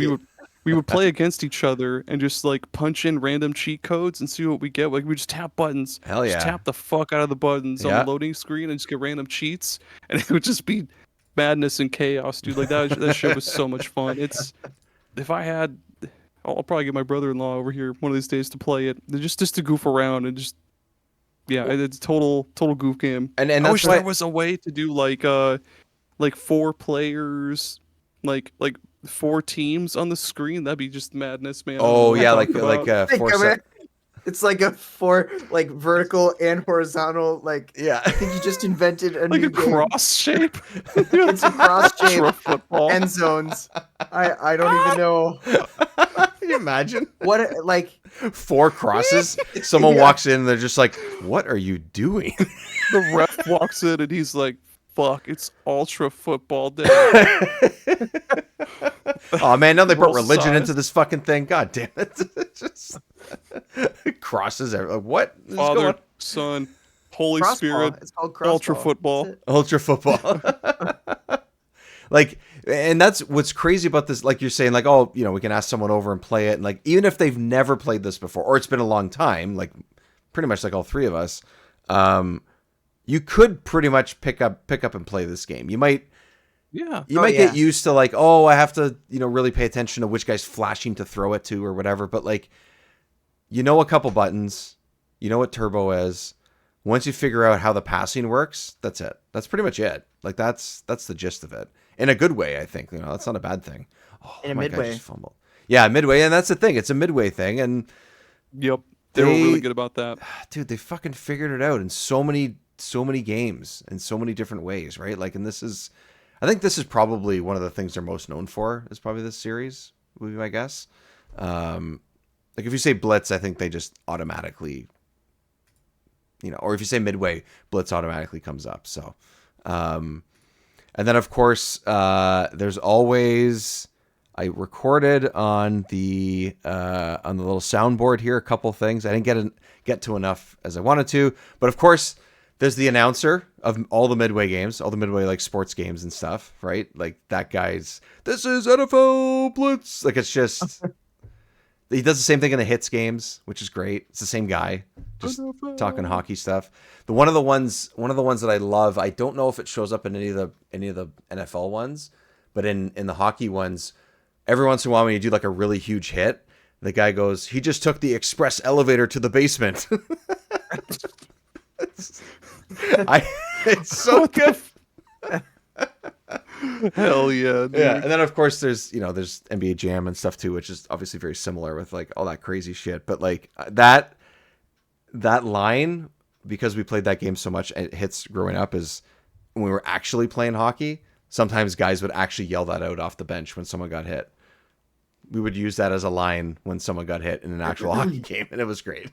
Speaker 6: we would play against each other and just like punch in random cheat codes and see what we get. Like, we just tap buttons.
Speaker 1: Hell yeah.
Speaker 6: Just tap the fuck out of the buttons on the loading screen and just get random cheats, and it would just be madness and chaos, dude. Like, that shit was so much fun. I'll probably get my brother-in-law over here one of these days to play it, just to goof around and just, it's total goof game.
Speaker 1: And
Speaker 6: I wish there was a way to do like 4 players, like 4 teams on the screen. That'd be just madness, man.
Speaker 1: Oh yeah, like
Speaker 5: 4. It's like a 4, like vertical and horizontal. Like,
Speaker 1: I
Speaker 5: think you just invented a new game.
Speaker 6: Cross shape.
Speaker 5: It's a cross shape. End zones. I don't even know.
Speaker 1: Can you imagine
Speaker 5: what
Speaker 1: 4 crosses? Someone walks in and they're just like, "What are you doing?"
Speaker 6: The ref walks in and he's like, "Fuck, it's ultra football day."
Speaker 1: Oh man, now they brought religion into this fucking thing. God damn it! Just crosses everywhere. What?
Speaker 6: Father, Son, Holy Spirit.
Speaker 5: It's called
Speaker 6: ultra football.
Speaker 1: Ultra football. Like, and that's what's crazy about this. Like you're saying, like, oh, we can ask someone over and play it, and like, even if they've never played this before, or it's been a long time, like pretty much like all 3 of us, you could pretty much pick up and play this game. You might.
Speaker 6: Yeah.
Speaker 1: You might get used to like, oh, I have to, really pay attention to which guy's flashing to throw it to or whatever. But like, a couple buttons, what turbo is. Once you figure out how the passing works, that's it. That's pretty much it. Like, that's the gist of it. In a good way, I think. That's not a bad thing. Oh,
Speaker 5: in a midway.
Speaker 1: Just fumbled. Yeah, midway. And that's the thing. It's a midway thing. And
Speaker 6: yep. They were really good about that.
Speaker 1: Dude, they fucking figured it out in so many games in so many different ways, right? Like, and I think this is probably one of the things they're most known for, is probably this series, would be my guess. Like, if you say Blitz, I think they just automatically, or if you say Midway, Blitz automatically comes up. So, and then of course, there's always, I recorded on the little soundboard here a couple things. I didn't get to enough as I wanted to, but of course, there's the announcer of all the Midway games, all the Midway like sports games and stuff, right? Like that guy's, this is NFL Blitz. Like, it's just, he does the same thing in the hits games, which is great. It's the same guy, just talking hockey stuff. One of the ones that I love, I don't know if it shows up in any of the NFL ones, but in the hockey ones, every once in a while when you do like a really huge hit, the guy goes, he just took the express elevator to the basement. It's so good.
Speaker 6: Hell yeah, dude.
Speaker 1: Yeah, and then of course there's NBA Jam and stuff too, which is obviously very similar with like all that crazy shit. But like that line, because we played that game so much, it hits growing up, is when we were actually playing hockey. Sometimes guys would actually yell that out off the bench when someone got hit. We would use that as a line when someone got hit in an actual hockey game, and it was great.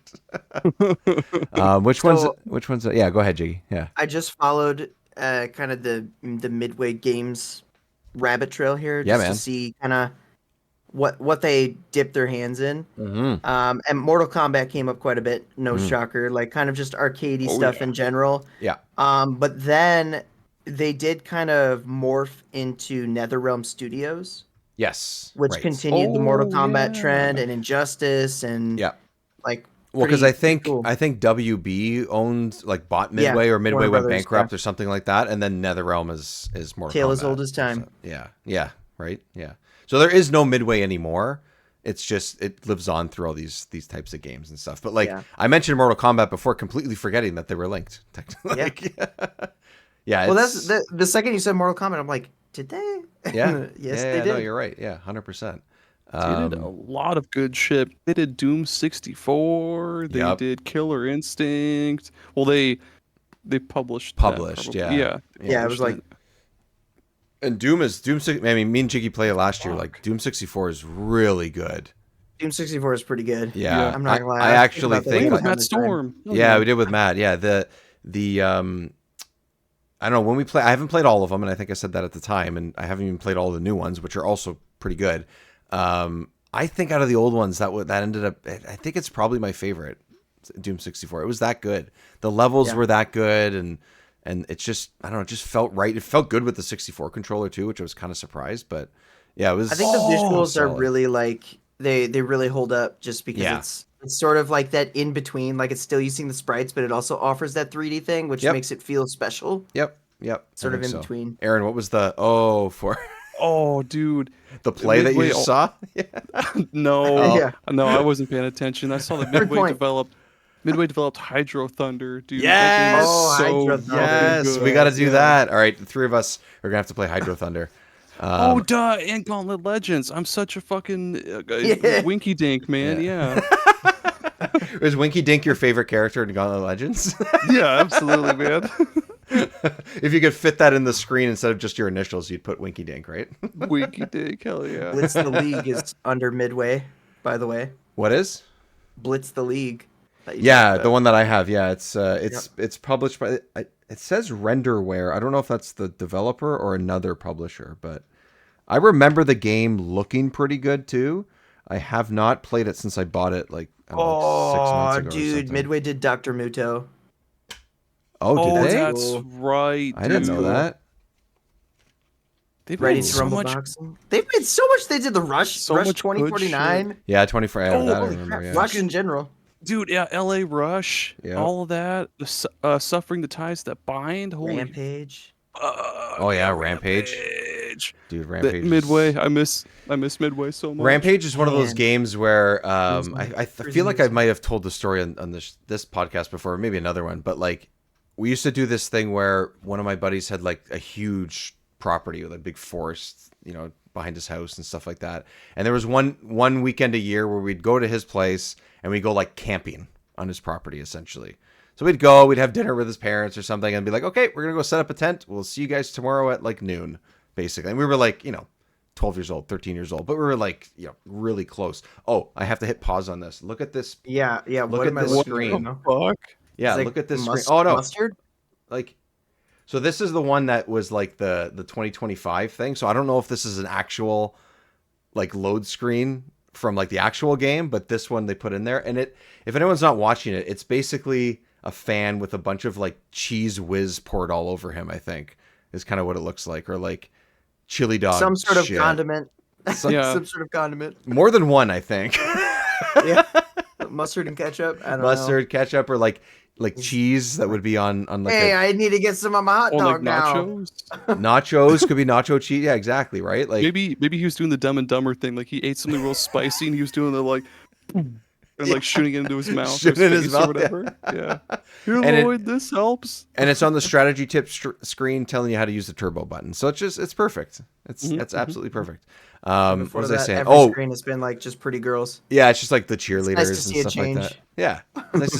Speaker 1: Which ones? Yeah, go ahead, Jiggy. Yeah.
Speaker 5: I just followed kind of the Midway Games rabbit trail here, just to see kind of what they dip their hands in.
Speaker 1: Mm-hmm.
Speaker 5: And Mortal Kombat came up quite a bit. No shocker, like kind of just arcadey stuff in general.
Speaker 1: Yeah.
Speaker 5: But then they did kind of morph into NetherRealm Studios.
Speaker 1: Yes.
Speaker 5: Which continued the Mortal Kombat trend and Injustice and like.
Speaker 1: Well, because I think WB bought Midway, or Midway went bankrupt or something like that, and then NetherRealm is Mortal Kombat.
Speaker 5: Tale as old as time.
Speaker 1: So, yeah, right, yeah. So there is no Midway anymore. It's just it lives on through all these types of games and stuff. But I mentioned Mortal Kombat before, completely forgetting that they were linked. Yeah.
Speaker 5: Well, that's the second you said Mortal Kombat, I'm like, did they?
Speaker 1: Yeah.
Speaker 5: Yes, they did. No,
Speaker 1: you're right. Yeah, 100%.
Speaker 6: They did a lot of good shit. They did Doom 64. They did Killer Instinct. Well, they published.
Speaker 1: Yeah.
Speaker 5: It was like.
Speaker 1: And Doom 6. I mean, me and Jiggy played it last year. Like Doom 64 is really good.
Speaker 5: Doom 64 is pretty good.
Speaker 1: Yeah.
Speaker 5: I'm not gonna lie.
Speaker 1: I actually think
Speaker 6: with Matt Storm.
Speaker 1: Yeah, we did with Matt. Yeah, the I don't know when we play. I haven't played all of them, and I think I said that at the time, and I haven't even played all the new ones, which are also pretty good. I think out of the old ones, that ended up. I think it's probably my favorite, Doom 64. It was that good. The levels were that good, and it's just, I don't know, it just felt right. It felt good with the 64 controller too, which I was kind of surprised, but yeah, it was.
Speaker 5: I think the visuals are really like they really hold up, just because it's sort of like that in between. Like it's still using the sprites, but it also offers that 3D thing, which makes it feel special.
Speaker 1: Yep.
Speaker 5: Sort of in between.
Speaker 1: Aaron, what was the
Speaker 6: Oh, dude.
Speaker 1: The play that you just saw?
Speaker 6: No, I wasn't paying attention. I saw that Midway developed Hydro Thunder, dude.
Speaker 1: Yes!
Speaker 5: Hydro Thunder.
Speaker 1: Yes, we got to do that. All right, the three of us are going to have to play Hydro Thunder.
Speaker 6: Duh, and Gauntlet Legends. I'm such a fucking Winky Dink, man. Yeah.
Speaker 1: Is Winky Dink your favorite character in Gauntlet Legends?
Speaker 6: Yeah, absolutely, man.
Speaker 1: If you could fit that in the screen instead of just your initials, you'd put Winky Dink, right?
Speaker 6: Winky Dink, hell yeah.
Speaker 5: Blitz the League is under Midway, by the way.
Speaker 1: What is?
Speaker 5: Blitz the League.
Speaker 1: Yeah, the one that I have. Yeah, it's published by. It says Renderware. I don't know if that's the developer or another publisher, but I remember the game looking pretty good too. I have not played it since I bought it like 6 months ago.
Speaker 5: Dude, Midway did Dr. Muto.
Speaker 1: Oh, did they?
Speaker 6: That's right.
Speaker 1: I didn't know that.
Speaker 6: They've
Speaker 5: Ready to Rumble Boxing. They've made so much. They did the Rush 2049.
Speaker 1: Yeah, 24. I remember. Yeah.
Speaker 5: Rush in general.
Speaker 6: Dude, yeah, LA Rush, all of that, Suffering the Ties That Bind,
Speaker 5: Rampage.
Speaker 1: Rampage. Dude, Rampage.
Speaker 6: Midway, I miss Midway so much.
Speaker 1: Rampage is one of those games where I feel like I might have told the story on this podcast before, maybe another one, but like we used to do this thing where one of my buddies had like a huge property with a big forest, behind behind his house and stuff like that. And there was one weekend a year where we'd go to his place and we'd go like camping on his property, essentially. So we'd have dinner with his parents or something and be like, okay, we're going to go set up a tent. We'll see you guys tomorrow at like noon, basically. And we were like, 12 years old, 13 years old, but we were like, really close. Oh, I have to hit pause on this. Look at this.
Speaker 5: Yeah.
Speaker 1: Look at this screen.
Speaker 6: Fuck?
Speaker 1: Yeah, look at this screen. Oh, no.
Speaker 5: Mustard?
Speaker 1: Like, so this is the one that was like the 2025 thing. So I don't know if this is an actual like load screen from like the actual game, but this one they put in there. And if anyone's not watching it, it's basically a fan with a bunch of like cheese whiz poured all over him, I think, is kind of what it looks like. Or like chili dog.
Speaker 5: Some sort of
Speaker 1: shit.
Speaker 5: condiment. Some sort of condiment.
Speaker 1: More than one, I think.
Speaker 5: Yeah. Mustard and ketchup. I don't know.
Speaker 1: Mustard, ketchup, or like cheese that would be on like.
Speaker 5: Hey, I need to get some on my hot dog now.
Speaker 1: Nachos could be nacho cheese. Yeah, exactly. Right. Like
Speaker 6: maybe he was doing the Dumb and Dumber thing. Like he ate something real spicy and he was doing the like. And like shooting it into his mouth or his face or whatever. Yeah. Here, Lloyd, this helps.
Speaker 1: And it's on the strategy tip screen telling you how to use the turbo button. So it's perfect. It's absolutely perfect. What was I saying?
Speaker 5: Every screen has been like just pretty girls.
Speaker 1: Yeah, it's just like the cheerleaders
Speaker 5: nice to see
Speaker 1: and stuff
Speaker 5: a
Speaker 1: like that. Yeah. Nice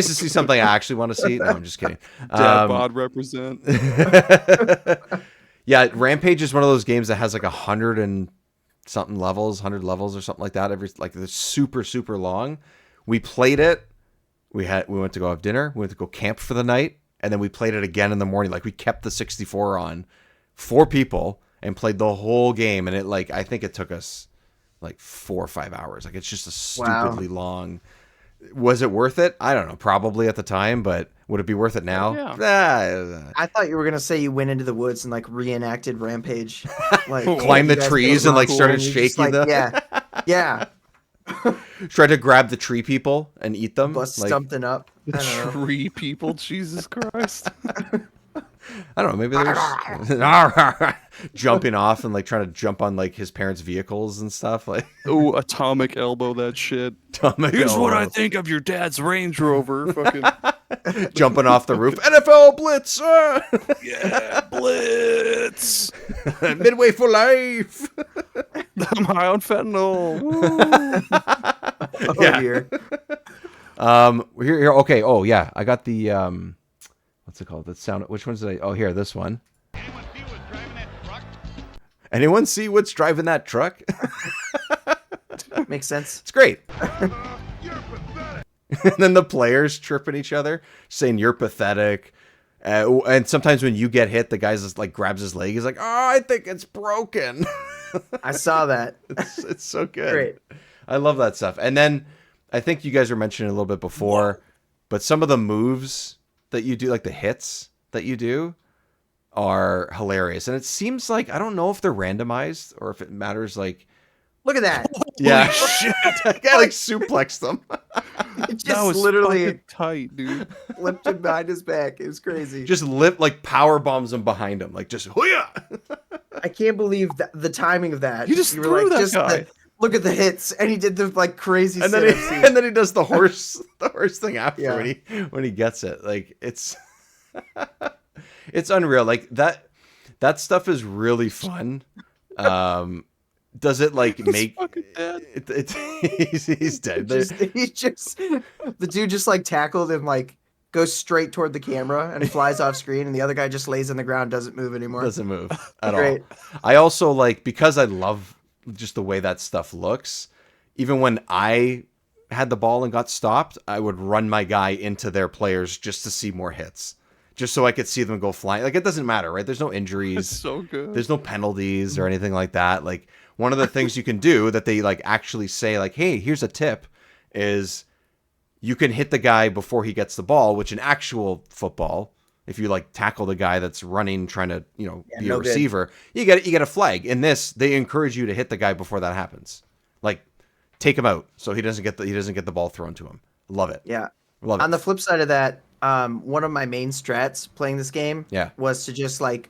Speaker 1: to see something I actually want to see. No, I'm just kidding.
Speaker 6: Dad bod represent.
Speaker 1: Yeah, Rampage is one of those games that has like 100 levels or something like that. They're super, super long. We played it. We went to go have dinner. We went to go camp for the night. And then we played it again in the morning. Like we kept the 64 on 4 people and played the whole game. And I think it took us like 4 or 5 hours. Like it's just a stupidly long. Was it worth it? I don't know. Probably at the time, but would it be worth it now?
Speaker 6: Yeah.
Speaker 5: I thought you were gonna say you went into the woods and like reenacted Rampage, like
Speaker 1: climbed the trees and like started shaking them.
Speaker 5: Yeah.
Speaker 1: Tried to grab the tree people and eat them.
Speaker 5: Bust something up.
Speaker 6: The tree people, Jesus Christ.
Speaker 1: I don't know. Maybe they're jumping off and like trying to jump on like his parents' vehicles and stuff. Like,
Speaker 6: oh, atomic elbow that shit. Here's what I think of your dad's Range Rover. Fucking
Speaker 1: jumping off the roof. NFL Blitz.
Speaker 6: Yeah, Blitz.
Speaker 1: Midway for life.
Speaker 6: I'm high on fentanyl.
Speaker 5: Here.
Speaker 1: Here. Okay. Oh yeah, I got the what's it called? That sound. Which one's did I? Oh, here, this one. Anyone see what's driving that truck?
Speaker 5: Makes sense.
Speaker 1: It's great. And then the players tripping each other, saying you're pathetic. And sometimes when you get hit, the guy just like grabs his leg. He's like, "Oh, I think it's broken."
Speaker 5: I saw that.
Speaker 1: It's so good.
Speaker 5: Great.
Speaker 1: I love that stuff. And then I think you guys were mentioning a little bit before, but some of the moves that you do, like the hits that you do, are hilarious. And it seems like, I don't know if they're randomized or if it matters. Like,
Speaker 5: look at that.
Speaker 1: Yeah. Shit. That guy like suplexed them.
Speaker 5: It just
Speaker 6: that was
Speaker 5: literally
Speaker 6: tight, dude.
Speaker 5: flipped him behind his back. It was crazy.
Speaker 1: Just like power bombs him behind him. Like just, hoo-yah!
Speaker 5: I can't believe the timing of that.
Speaker 6: You just threw that guy.
Speaker 5: Look at the hits, and he did the like crazy.
Speaker 1: And then he does the horse thing after when he gets it. Like it's unreal. Like that stuff is really fun. Does it like make he's dead?
Speaker 5: The dude just like tackled and like goes straight toward the camera and flies off screen, and the other guy just lays on the ground, doesn't move anymore.
Speaker 1: Doesn't move at all. I also like, because I love just the way that stuff looks. Even when I had the ball and got stopped, I would run my guy into their players just to see more hits, just so I could see them go flying. Like, it doesn't matter, right? There's no injuries.
Speaker 6: It's so good.
Speaker 1: There's no penalties or anything like that. Like, one of the things you can do that they like actually say, like, hey, here's a tip, is you can hit the guy before he gets the ball, which in actual football, if you like tackle the guy that's running, trying to, be a receiver, you get a flag. In this, they encourage you to hit the guy before that happens. Like, take him out so he doesn't get the ball thrown to him. Love it.
Speaker 5: Yeah.
Speaker 1: Love it.
Speaker 5: On the flip side of that, one of my main strats playing this game was to just like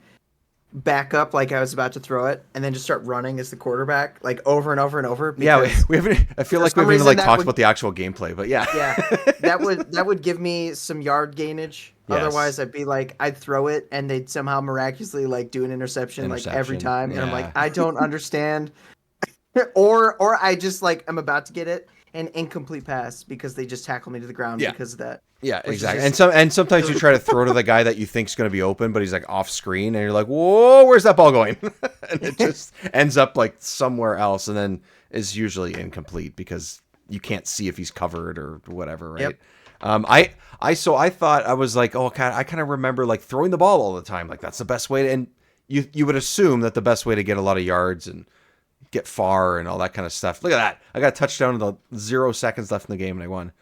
Speaker 5: back up like I was about to throw it, and then just start running as the quarterback, like over and over and over.
Speaker 1: Yeah, we haven't. I feel like we haven't even like talked about the actual gameplay, but yeah.
Speaker 5: Yeah, that would give me some yard gainage. Yes. Otherwise, I'd be like, I'd throw it, and they'd somehow miraculously like do an interception like every time, and I'm like, I don't understand. or I just like I'm about to get it, an incomplete pass because they just tackle me to the ground because of that.
Speaker 1: Yeah, exactly. And sometimes you try to throw to the guy that you think's going to be open, but he's like off screen, and you're like, "Whoa, where's that ball going?" And it just ends up like somewhere else, and then is usually incomplete because you can't see if he's covered or whatever, right? Yep. I thought I was like, oh, I kind of remember like throwing the ball all the time, like that's the best way to, and you would assume that the best way to get a lot of yards and get far and all that kind of stuff. Look at that! I got a touchdown with 0 seconds left in the game, and I won.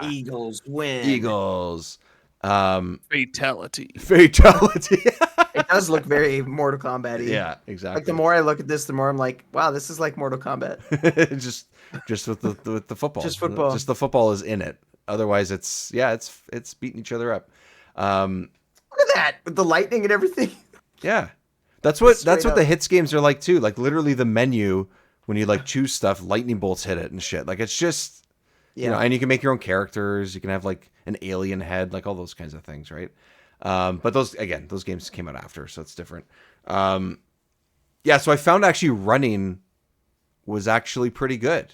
Speaker 5: Eagles win.
Speaker 1: Eagles.
Speaker 6: Fatality.
Speaker 5: It does look very Mortal Kombat-y.
Speaker 1: Yeah, exactly.
Speaker 5: Like the more I look at this, the more I'm like, wow, this is like Mortal Kombat.
Speaker 1: just with the football.
Speaker 5: Just football.
Speaker 1: Just the football is in it. Otherwise, it's beating each other up.
Speaker 5: Look at that with the lightning and everything.
Speaker 1: Yeah, that's what the hits games are like too. Like literally the menu when you like choose stuff, lightning bolts hit it and shit. Like it's just. You know, and you can make your own characters. You can have like an alien head, like all those kinds of things, right? But those games came out after, so it's different. Yeah, so I found actually running was actually pretty good.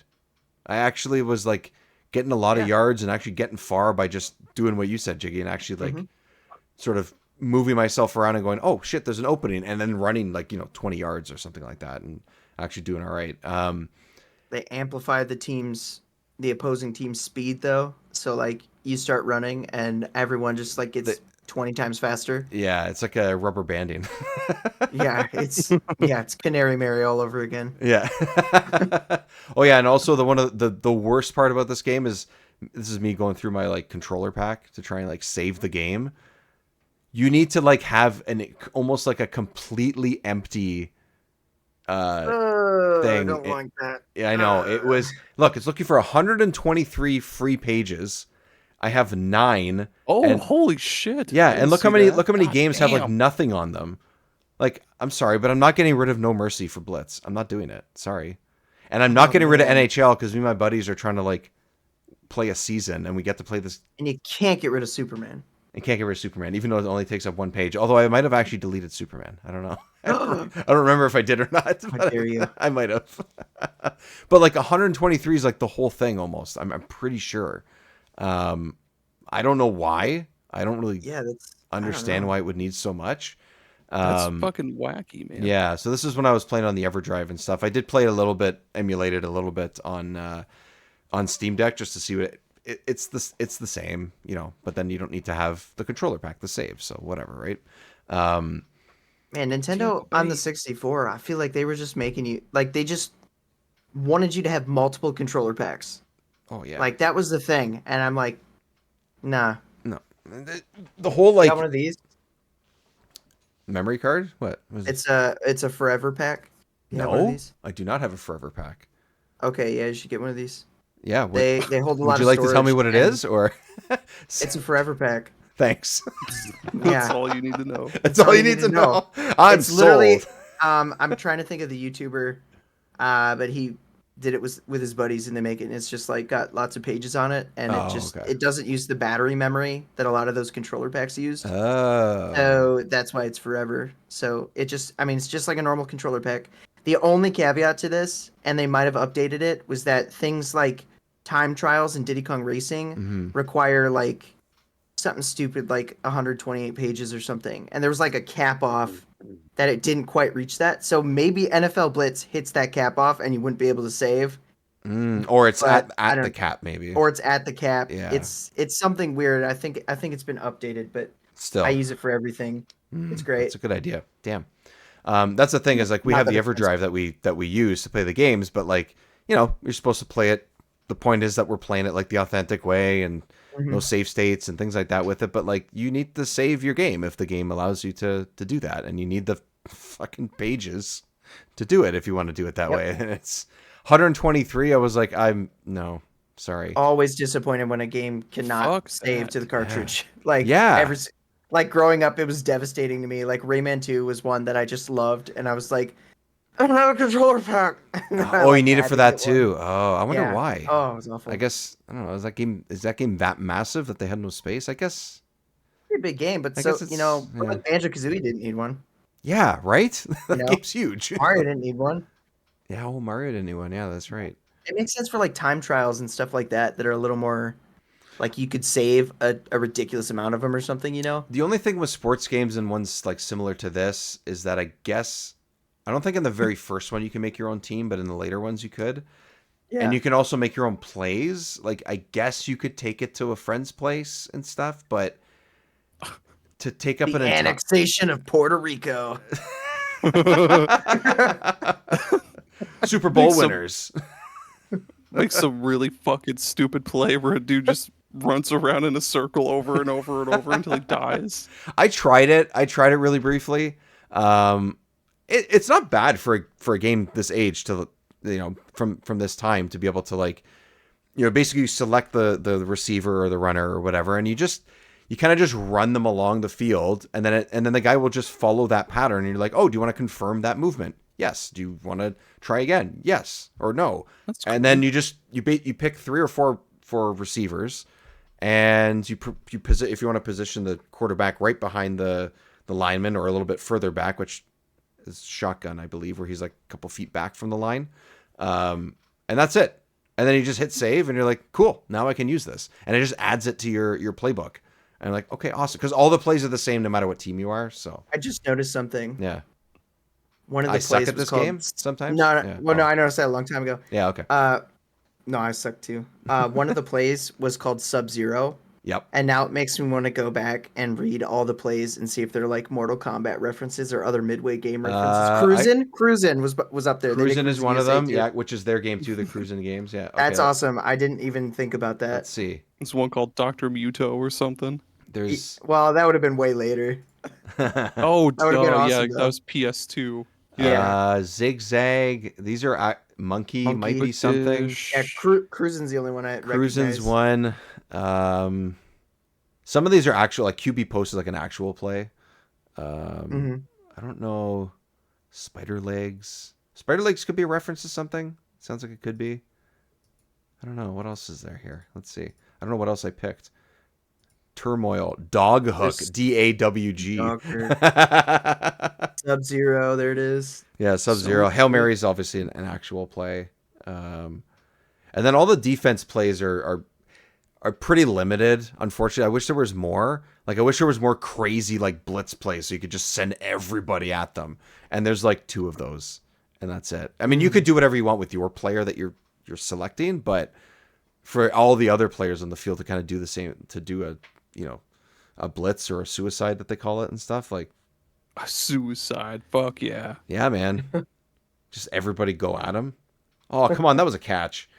Speaker 1: I actually was like getting a lot of yards and actually getting far by just doing what you said, Jiggy, and actually like sort of moving myself around and going, oh shit, there's an opening, and then running like 20 yards or something like that, and actually doing all right.
Speaker 5: They amplified the opposing team's speed though, so like you start running and everyone just like gets 20 times faster.
Speaker 1: Yeah, it's like a rubber banding.
Speaker 5: It's Canary Mary all over again.
Speaker 1: Yeah. Oh yeah, and also the worst part about this game is this is me going through my like controller pack to try and like save the game. You need to like have almost like a completely empty thing.
Speaker 5: I don't like that.
Speaker 1: Yeah, I know. It was it's looking for 123 free pages. I have 9.
Speaker 6: Oh, holy shit.
Speaker 1: Yeah, and look how many games have like nothing on them. Like, I'm sorry, but I'm not getting rid of No Mercy for Blitz. I'm not doing it. Sorry. And I'm not getting rid of NHL because me and my buddies are trying to like play a season and we get to play this.
Speaker 5: And you can't get rid of Superman.
Speaker 1: And can't get rid of Superman, even though it only takes up 1 page. Although I might have actually deleted Superman. I don't know. I don't remember if I did or not.
Speaker 5: How dare you?
Speaker 1: I might have. But like 123 is like the whole thing almost. I'm pretty sure. I don't know why. I don't really understand why it would need so much.
Speaker 6: That's fucking wacky, man.
Speaker 1: Yeah, so this is when I was playing on the EverDrive and stuff. I did play it a little bit, emulated a little bit on Steam Deck just to see what it's the same, but then you don't need to have the controller pack to save, so whatever, right?
Speaker 5: Man, Nintendo on the 64, I feel like they were just making you like they just wanted you to have multiple controller packs.
Speaker 1: Oh yeah.
Speaker 5: Like that was the thing, and I'm like, nah.
Speaker 1: No. The whole like
Speaker 5: got one of these
Speaker 1: memory card? What?
Speaker 5: It's a forever pack.
Speaker 1: No, I do not have a forever pack.
Speaker 5: Okay, yeah, you should get one of these.
Speaker 1: Yeah,
Speaker 5: they hold a lot of storage.
Speaker 1: Would you like to tell me what it is, or?
Speaker 5: It's a forever pack.
Speaker 1: Thanks.
Speaker 6: That's all you need to know.
Speaker 1: That's all you need to know. I'm sold.
Speaker 5: I'm trying to think of the YouTuber, but he did it with his buddies, and they make it, and it's just like got lots of pages on it, and it doesn't use the battery memory that a lot of those controller packs use.
Speaker 1: Oh.
Speaker 5: So that's why it's forever. So it's just like a normal controller pack. The only caveat to this, and they might have updated it, was that things like time trials and Diddy Kong Racing require like something stupid like 128 pages or something, and there was like a cap off that it didn't quite reach that. So maybe NFL Blitz hits that cap off and you wouldn't be able to save.
Speaker 1: Or it's at the cap, maybe.
Speaker 5: Or it's at the cap.
Speaker 1: Yeah.
Speaker 5: It's something weird. I think it's been updated, but
Speaker 1: still,
Speaker 5: I use it for everything. It's great.
Speaker 1: It's a good idea. Damn. That's the thing is like we have the EverDrive that we use to play the games, but like you're supposed to play it. The point is that we're playing it like the authentic way and no save states and things like that with it. But like you need to save your game if the game allows you to do that, and you need the fucking pages to do it if you want to do it that way. And it's 123. I was like, no, sorry.
Speaker 5: Always disappointed when a game cannot save to the cartridge. like growing up, it was devastating to me. Like Rayman 2 was one that I just loved, and I was like, I don't have a controller pack.
Speaker 1: Oh, you need it for that too. Oh, I wonder why.
Speaker 5: Oh, it was awful.
Speaker 1: I guess I don't know. Is that game that massive that they had no space? I guess.
Speaker 5: Pretty big game, but like Banjo-Kazooie didn't need one.
Speaker 1: Yeah, right. That game's huge.
Speaker 5: Mario didn't need one.
Speaker 1: Yeah, well, Mario didn't need one. Yeah, that's right.
Speaker 5: It makes sense for like time trials and stuff like that are a little more like you could save a ridiculous amount of them or something,
Speaker 1: The only thing with sports games and ones like similar to this is that I don't think in the very first one you can make your own team, but in the later ones you could. Yeah. And you can also make your own plays. Like I guess you could take it to a friend's place and stuff, but to take up
Speaker 5: the annexation of Puerto Rico.
Speaker 1: Super Bowl winners.
Speaker 6: Make some really fucking stupid play where a dude just runs around in a circle over and over and over until he dies.
Speaker 1: I tried it really briefly. It's not bad for a game this age to from this time to be able to like basically select the receiver or the runner or whatever, and you kind of just run them along the field, and then the guy will just follow that pattern, and you're like, oh, do you want to confirm that movement? Yes. Do you want to try again? Yes or no. That's cool. And then you pick 3 or 4 receivers, and if you want to position the quarterback right behind the lineman or a little bit further back, which is shotgun, I believe, where he's like a couple feet back from the line, and that's it. And then you just hit save, and you're like, cool, now I can use this, and it just adds it to your playbook. And I'm like, okay, awesome, because all the plays are the same no matter what team you are. So
Speaker 5: I just noticed something.
Speaker 1: Yeah.
Speaker 5: One of the
Speaker 1: plays suck at this game sometimes.
Speaker 5: No, I noticed that a long time ago.
Speaker 1: Yeah, okay.
Speaker 5: No, I suck too. One of the plays was called Sub-Zero.
Speaker 1: Yep.
Speaker 5: And now it makes me want to go back and read all the plays and see if they're like Mortal Kombat references or other Midway game references. Cruisin' was up there.
Speaker 1: Cruisin' is one of them, yeah, which is their game too, the Cruisin' games, yeah. Okay,
Speaker 5: that's awesome. I didn't even think about that.
Speaker 1: Let's see.
Speaker 6: There's one called Dr. Muto or something.
Speaker 5: Well, that would have been way later.
Speaker 6: Oh,
Speaker 5: that would have been awesome,
Speaker 6: yeah,
Speaker 5: though.
Speaker 6: that was PS2.
Speaker 1: Yeah. Zigzag. These are Monkey might be something.
Speaker 5: Yeah, Cruisin's the only one I recognize.
Speaker 1: Cruisin's one. Some of these are actual, like QB Post is like an actual play. I don't know. Spider Legs. Spider Legs could be a reference to something. Sounds like it could be. I don't know. What else is there here? Let's see. I don't know what else I picked. Turmoil. Dog Hook. DAWG.
Speaker 5: Sub-Zero. There it is.
Speaker 1: Yeah, Sub-Zero. Hail Mary is obviously an actual play. And then all the defense plays are pretty limited, unfortunately. I wish there was more. Like, I wish there was more crazy, like, blitz plays so you could just send everybody at them. And there's, like, 2 of those. And that's it. I mean, you could do whatever you want with your player that you're selecting, but for all the other players on the field to kind of do the same, to do a blitz or a suicide that they call it and stuff, like...
Speaker 6: A suicide. Fuck yeah.
Speaker 1: Yeah, man. Just everybody go at him. Oh, come on. That was a catch.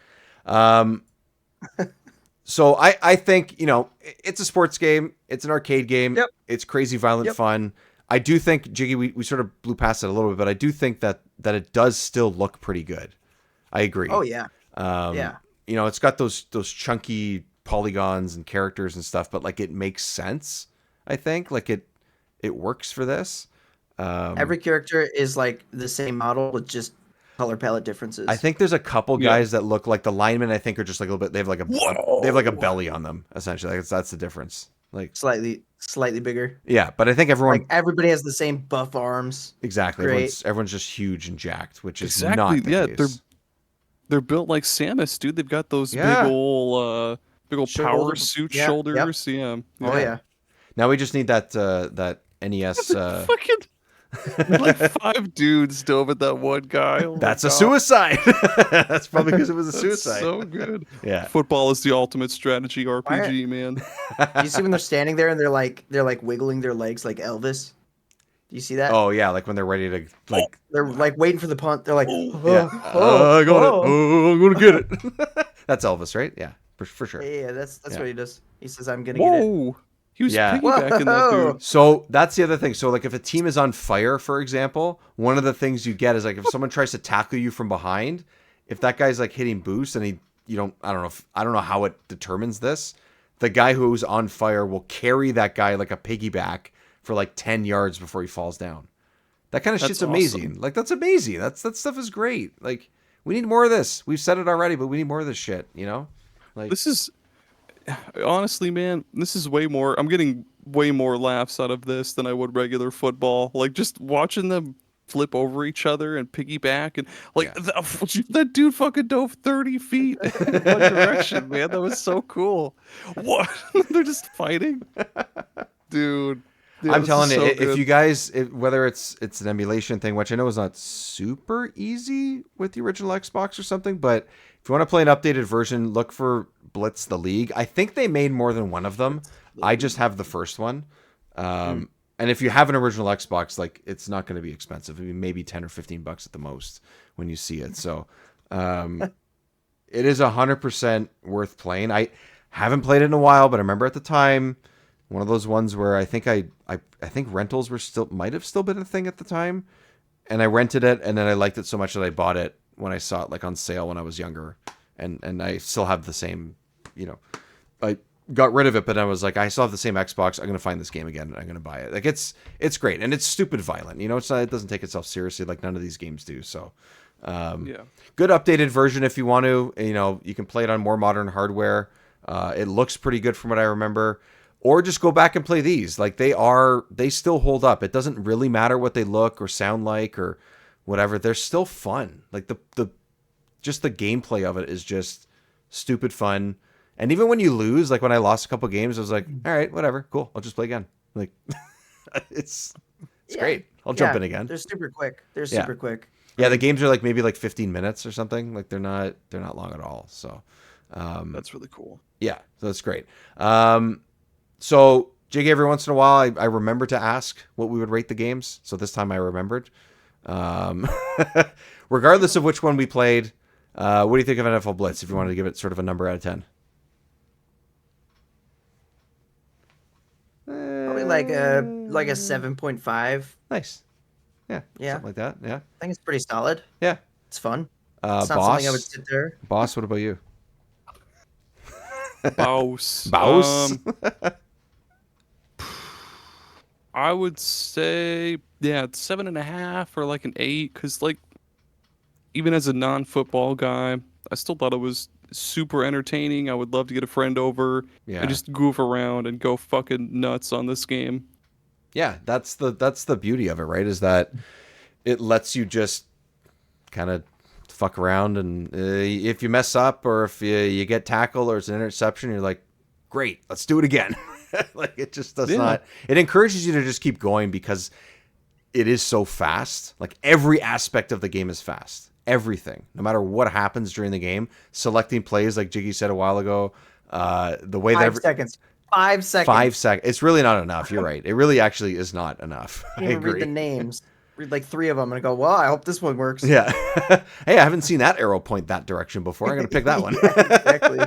Speaker 1: So I think, it's a sports game. It's an arcade game.
Speaker 5: Yep.
Speaker 1: It's crazy, violent fun. I do think, Jiggy, we sort of blew past it a little bit, but I do think that it does still look pretty good. I agree.
Speaker 5: Oh, yeah. Yeah.
Speaker 1: It's got those chunky polygons and characters and stuff, but like it makes sense, I think. Like it works for this.
Speaker 5: Every character is like the same model with just color palette differences.
Speaker 1: I think there's a couple guys that look like the linemen. I think are just like a little bit. They have like a belly on them essentially. Like that's the difference. Like
Speaker 5: slightly bigger.
Speaker 1: Yeah, but I think
Speaker 5: everybody has the same buff arms.
Speaker 1: Exactly. Everyone's just huge and jacked, which is
Speaker 6: exactly.
Speaker 1: Not the case.
Speaker 6: They're built like Samus, dude. They've got those big old power suit shoulders. Yep. Yeah.
Speaker 5: Oh yeah.
Speaker 1: Now we just need that NES.
Speaker 6: Fucking like 5 dudes dove at that one guy. Oh
Speaker 1: that's a suicide. That's probably because it was a suicide.
Speaker 6: So good.
Speaker 1: Yeah.
Speaker 6: Football is the ultimate strategy RPG, man.
Speaker 5: You see when they're standing there and they're like wiggling their legs like Elvis. Do you see that?
Speaker 1: Oh yeah, like when they're ready to like.
Speaker 5: They're like waiting for the punt. They're like,
Speaker 1: I got it. Oh, I'm gonna get it. That's Elvis, right? Yeah, for sure.
Speaker 5: Yeah, that's what he does. He says, "I'm gonna get it."
Speaker 6: He was piggybacking that dude.
Speaker 1: So that's the other thing. So like if a team is on fire, for example, one of the things you get is like if someone tries to tackle you from behind, if that guy's like hitting boost and I don't know how it determines this, the guy who's on fire will carry that guy like a piggyback for like 10 yards before he falls down. That kind of shit's amazing.
Speaker 6: Awesome.
Speaker 1: Like, that's amazing. That stuff is great. Like, we need more of this. We've said it already, but we need more of this shit, you know? Like,
Speaker 6: This is honestly, man, this is way more. I'm getting way more laughs out of this than I would regular football. Like, just watching them flip over each other and piggyback, and like that dude fucking dove 30 feet in one direction, man. That was so cool. What? They're just fighting, dude. Yeah,
Speaker 1: I'm telling you,
Speaker 6: so
Speaker 1: if
Speaker 6: good.
Speaker 1: you guys, whether it's an emulation thing, which I know is not super easy with the original Xbox or something, but if you want to play an updated version, look for Blitz the League. I think they made more than one of them. I just have the first one. And if you have an original Xbox, like, it's not going to be expensive. I mean, maybe 10 or 15 bucks at the most when you see it. So it is 100% worth playing. I haven't played it in a while, but I remember at the time, one of those ones where I think I think rentals might have still been a thing at the time, and I rented it, and then I liked it so much that I bought it when I saw it like on sale when I was younger, and I still have the same, you know, I got rid of it, but I was like, I still have the same Xbox. I'm gonna find this game again, and I'm gonna buy it. Like, it's great, and it's stupid violent. You know, it doesn't take itself seriously like none of these games do. So, good updated version if you want to. You know, you can play it on more modern hardware. It looks pretty good from what I remember. Or just go back and play these. Like, they still hold up. It doesn't really matter what they look or sound like or whatever. They're still fun. Like, just the gameplay of it is just stupid fun. And even when you lose, like when I lost a couple games, I was like, all right, whatever, cool. I'll just play again. Like, it's great. I'll jump in again.
Speaker 5: They're super quick. Super quick.
Speaker 1: Yeah, the games are like maybe like 15 minutes or something. Like, they're not long at all. So
Speaker 6: that's really cool.
Speaker 1: Yeah, so that's great. So, Jiggy, every once in a while, I remember to ask what we would rate the games. So this time I remembered. Regardless of which one we played, what do you think of NFL Blitz, if you wanted to give it sort of a number out of 10?
Speaker 5: Probably like a 7.5.
Speaker 1: Nice. Yeah. Something like that. Yeah.
Speaker 5: I think it's pretty solid.
Speaker 1: Yeah.
Speaker 5: It's fun. It's not
Speaker 1: Boss,
Speaker 5: something I would sit there.
Speaker 1: Boss, what about you?
Speaker 6: Bouse. I would say, it's 7.5 or like an 8, because like, even as a non-football guy, I still thought it was super entertaining. I would love to get a friend over and just goof around and go fucking nuts on this game.
Speaker 1: Yeah, that's the beauty of it, right? Is that it lets you just kind of fuck around, and if you mess up or if you get tackled or it's an interception, you're like, great, let's do it again. Like, it just does not. It encourages you to just keep going because it is so fast. Like, every aspect of the game is fast. Everything, no matter what happens during the game, selecting plays, like Jiggy said a while ago, the way
Speaker 5: 5 seconds. 5 seconds.
Speaker 1: 5 seconds. It's really not enough. You're right. It really actually is not enough. I agree.
Speaker 5: Read the names. Read like 3 of them and go, well, I hope this one works.
Speaker 1: Yeah. Hey, I haven't seen that arrow point that direction before. I'm going to pick that one.
Speaker 5: Exactly.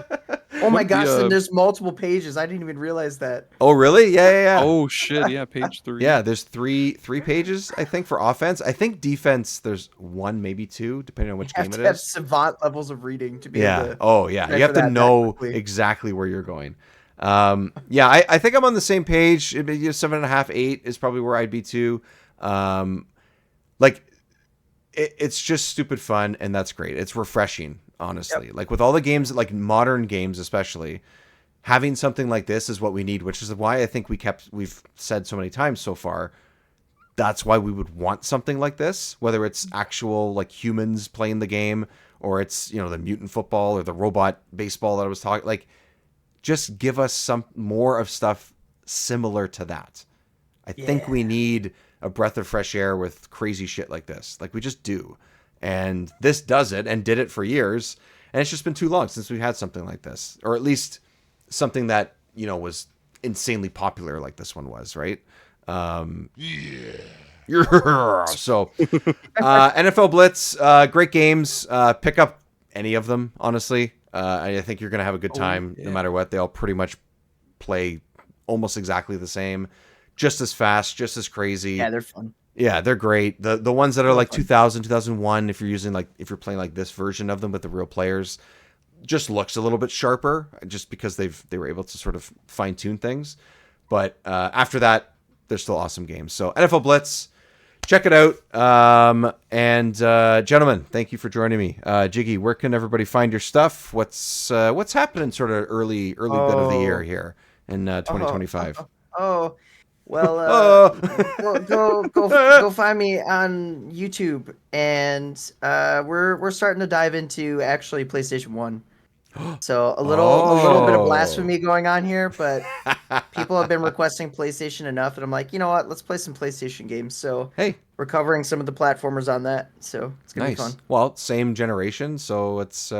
Speaker 5: Oh my gosh, then there's multiple pages. I didn't even realize that.
Speaker 1: Oh, really? Yeah.
Speaker 6: Oh, shit. Yeah, page 3.
Speaker 1: Yeah, there's three pages, I think, for offense. I think defense, there's 1, maybe 2, depending on which game it is.
Speaker 5: You have to have savant levels of reading to be able to...
Speaker 1: Oh, yeah. You have to know exactly where you're going. I think I'm on the same page. 7.5, 8 is probably where I'd be too. It's just stupid fun, and that's great. It's refreshing, honestly. Yep. Like, with all the games, like modern games especially, having something like this is what we need, which is why I think we've said so many times so far, that's why we would want something like this, whether it's actual like humans playing the game, or it's, you know, the mutant football or the robot baseball that I was talking, like, just give us some more of stuff similar to that. I think we need a breath of fresh air with crazy shit like this. Like, we just do. And this does it, and did it for years. And it's just been too long since we had something like this. Or at least something that, you know, was insanely popular like this one was, right? So, NFL Blitz, great games. Pick up any of them, honestly. I think you're going to have a good time no matter what. They all pretty much play almost exactly the same. Just as fast, just as crazy.
Speaker 5: Yeah, they're fun.
Speaker 1: Yeah, they're great. The ones that are like 2000, 2001, if you're playing like this version of them with the real players, just looks a little bit sharper, just because they were able to sort of fine tune things. But after that, they're still awesome games. So NFL Blitz, check it out. And gentlemen, thank you for joining me. Jiggy, where can everybody find your stuff? What's happening sort of early bit of the year here in 2025?
Speaker 5: Well, go find me on YouTube, and we're starting to dive into actually PlayStation 1. So a little bit of blasphemy going on here, but people have been requesting PlayStation enough, and I'm like, you know what? Let's play some PlayStation games. So
Speaker 1: hey,
Speaker 5: we're covering some of the platformers on that, so it's gonna be fun.
Speaker 1: Well, same generation, so it's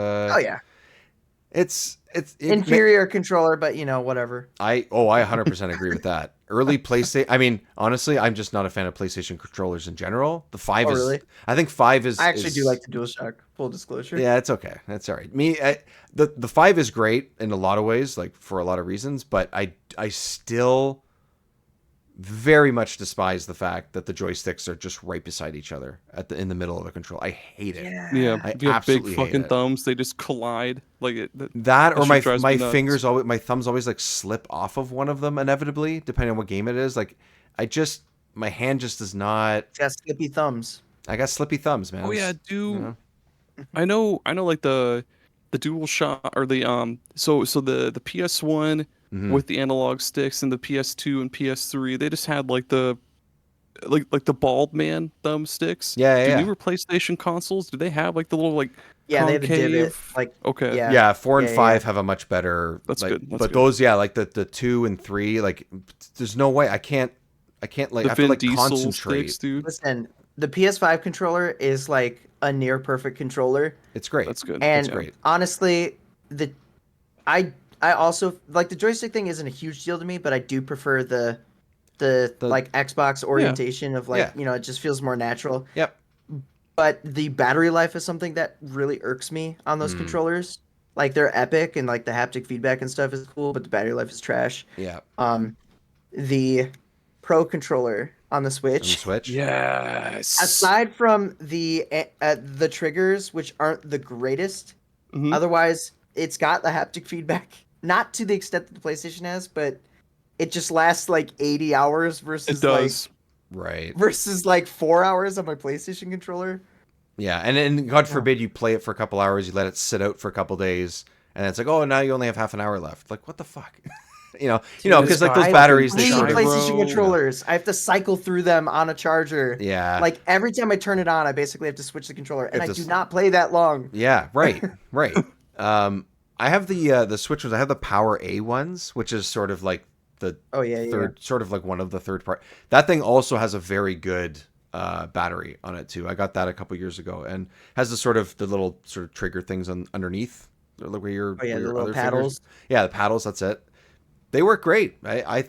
Speaker 1: it's
Speaker 5: inferior controller, but whatever.
Speaker 1: I 100% agree with that. Early PlayStation. I mean, honestly, I'm just not a fan of PlayStation controllers in general. The 5 is. Really? I think 5 is.
Speaker 5: I actually do like the DualShock. Full disclosure.
Speaker 1: Yeah, it's okay. That's all right. The 5 is great in a lot of ways, like for a lot of reasons, but I still very much despise the fact that the joysticks are just right beside each other in the middle of the control. I hate it.
Speaker 6: Yeah,
Speaker 1: I
Speaker 6: you have
Speaker 1: absolutely
Speaker 6: big fucking
Speaker 1: hate it.
Speaker 6: thumbs. They just collide or
Speaker 1: my fingers always, my thumbs always like slip off of one of them inevitably, depending on what game it is. Like my hand just does not.
Speaker 5: It's got slippy thumbs.
Speaker 1: I got slippy thumbs, man.
Speaker 6: Oh yeah, I know like the DualShock or the so the PS1 with the analog sticks and the PS2 and PS3, they just had like the bald man thumbsticks.
Speaker 1: Yeah.
Speaker 6: Do newer PlayStation consoles, do they have like the little like
Speaker 5: they have a divot. Like
Speaker 6: okay.
Speaker 5: Yeah,
Speaker 1: 4 and 5 have a much better.
Speaker 6: That's good. That's
Speaker 1: but
Speaker 6: good.
Speaker 1: those, like the 2 and 3, like there's no way I can't like I have to like concentrate.
Speaker 6: Sticks, dude.
Speaker 5: Listen, the PS5 controller is like a near perfect controller.
Speaker 1: It's great.
Speaker 6: That's good.
Speaker 5: And
Speaker 1: it's great.
Speaker 5: Honestly, I also like the joystick thing isn't a huge deal to me, but I do prefer the like Xbox orientation of like, it just feels more natural.
Speaker 1: Yep.
Speaker 5: But the battery life is something that really irks me on those controllers. Like they're epic and like the haptic feedback and stuff is cool, but the battery life is trash.
Speaker 1: Yeah.
Speaker 5: The Pro controller on the Switch.
Speaker 6: Yes.
Speaker 5: Aside from the triggers, which aren't the greatest, otherwise it's got the haptic feedback. Not to the extent that the PlayStation has, but it just lasts like 80 hours versus versus like 4 hours on my PlayStation controller.
Speaker 1: Yeah, and God forbid you play it for a couple hours, you let it sit out for a couple days, and it's like, oh, now you only have half an hour left. Like, what the fuck? Because like those batteries,
Speaker 5: they PlayStation controllers. I have to cycle through them on a charger.
Speaker 1: Yeah.
Speaker 5: Like every time I turn it on, I basically have to switch the controller, and I do not play that long.
Speaker 1: Yeah, right. I have the Switch ones. I have the Power A ones, which is sort of like the third, sort of like one of the third part. That thing also has a very good battery on it too. I got that a couple years ago, and has the little sort of trigger things where your
Speaker 5: the little
Speaker 1: other
Speaker 5: paddles.
Speaker 1: Fingers. Yeah, the paddles. That's it. They work great. I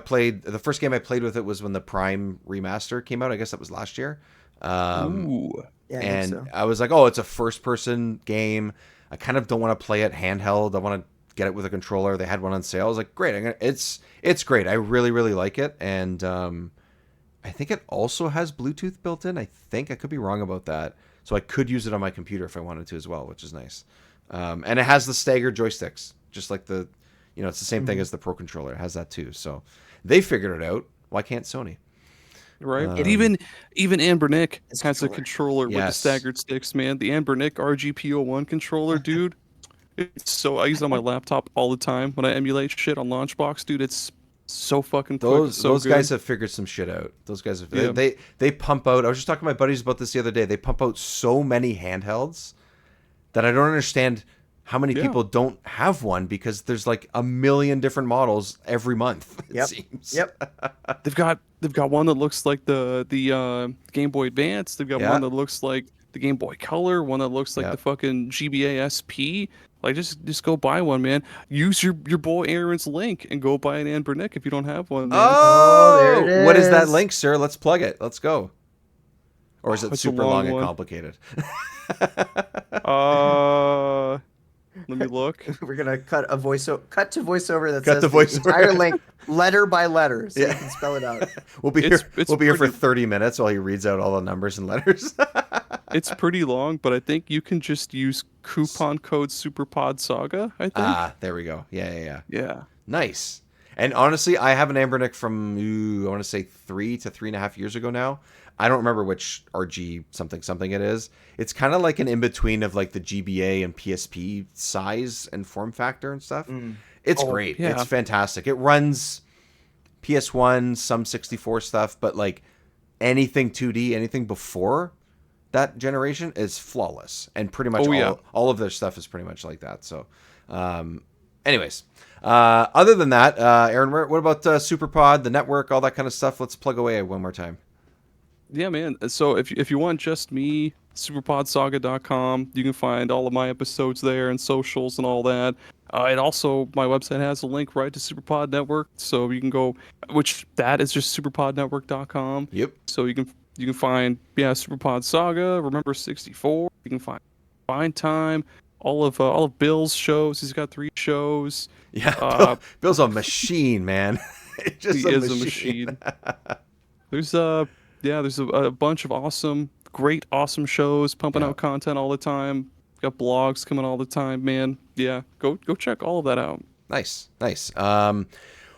Speaker 1: played the first game I played with it was when the Prime remaster came out. I guess that was last year.
Speaker 6: Ooh.
Speaker 5: Yeah,
Speaker 1: and I was like, oh, it's a first-person game. I kind of don't want to play it handheld. I want to get it with a controller. They had one on sale. I was like, great. It's great. I really, really like it. And I think it also has Bluetooth built in. I think I could be wrong about that. So I could use it on my computer if I wanted to as well, which is nice. And it has the staggered joysticks, just like it's the same thing as the Pro controller. It has that too. So they figured it out. Why can't Sony?
Speaker 6: Right. Even Amber Nick has a controller with the staggered sticks, man. The Amber Nick RGP01 controller, dude. I use it on my laptop all the time when I emulate shit on Launchbox, dude. It's so fucking quick. Those
Speaker 1: guys have figured some shit out. Those guys have they pump out. I was just talking to my buddies about this the other day. They pump out so many handhelds that I don't understand how many people don't have one, because there's like a million different models every month. It seems.
Speaker 5: Yep.
Speaker 6: They've got one that looks like the Game Boy Advance. They've got one that looks like the Game Boy Color. One that looks like the fucking GBA SP. Like just go buy one, man. Use your boy Aaron's link and go buy an Amber Nick if you don't have one. Man.
Speaker 5: Oh, there it is.
Speaker 1: What is that link, sir? Let's plug it. Let's go. Or is it super long and complicated?
Speaker 6: Let me look.
Speaker 5: We're gonna cut to voiceover that says the entire link letter by letter, so you can spell it out.
Speaker 1: We'll be here for 30 minutes while he reads out all the numbers and letters.
Speaker 6: It's pretty long, but I think you can just use coupon code SuperPod Saga, I think.
Speaker 1: There we go. Yeah.
Speaker 6: Yeah.
Speaker 1: Nice. And honestly, I have an Ambernick from, I want to say 3 to 3.5 years ago now. I don't remember which RG something it is. It's kind of like an in-between of like the GBA and PSP size and form factor and stuff. It's great.
Speaker 6: Yeah.
Speaker 1: It's fantastic. It runs PS1, some 64 stuff, but like anything 2D, anything before that generation is flawless. And pretty much all of their stuff is pretty much like that. So, anyways, other than that, Aaron, what about SuperPod, the network, all that kind of stuff? Let's plug away one more time.
Speaker 6: Yeah, man. So if you want just me, superpodsaga.com, you can find all of my episodes there and socials and all that. And also my website has a link right to SuperPod Network, so you can go, which that is just superpodnetwork.com.
Speaker 1: Yep.
Speaker 6: So you can find SuperPod Saga, Remember 64. You can find Time, all of Bill's shows. He's got 3 shows.
Speaker 1: Yeah, Bill's a machine, man.
Speaker 6: He is a machine. There's a bunch of awesome shows pumping out content all the time. Got blogs coming all the time, man. Yeah, go check all of that out.
Speaker 1: Nice. Well,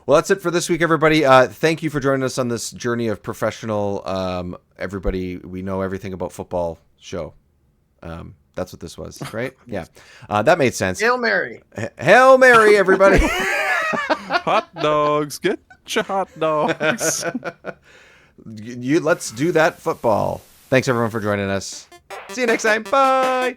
Speaker 1: that's it for this week, everybody. Thank you for joining us on this journey of professional, everybody, we know everything about football show. That's what this was, right? Yeah. That made sense.
Speaker 5: Hail Mary.
Speaker 1: Hail Mary, everybody.
Speaker 6: Hot dogs. Get your hot dogs.
Speaker 1: Let's do that football. Thanks, everyone, for joining us. See you next time. Bye.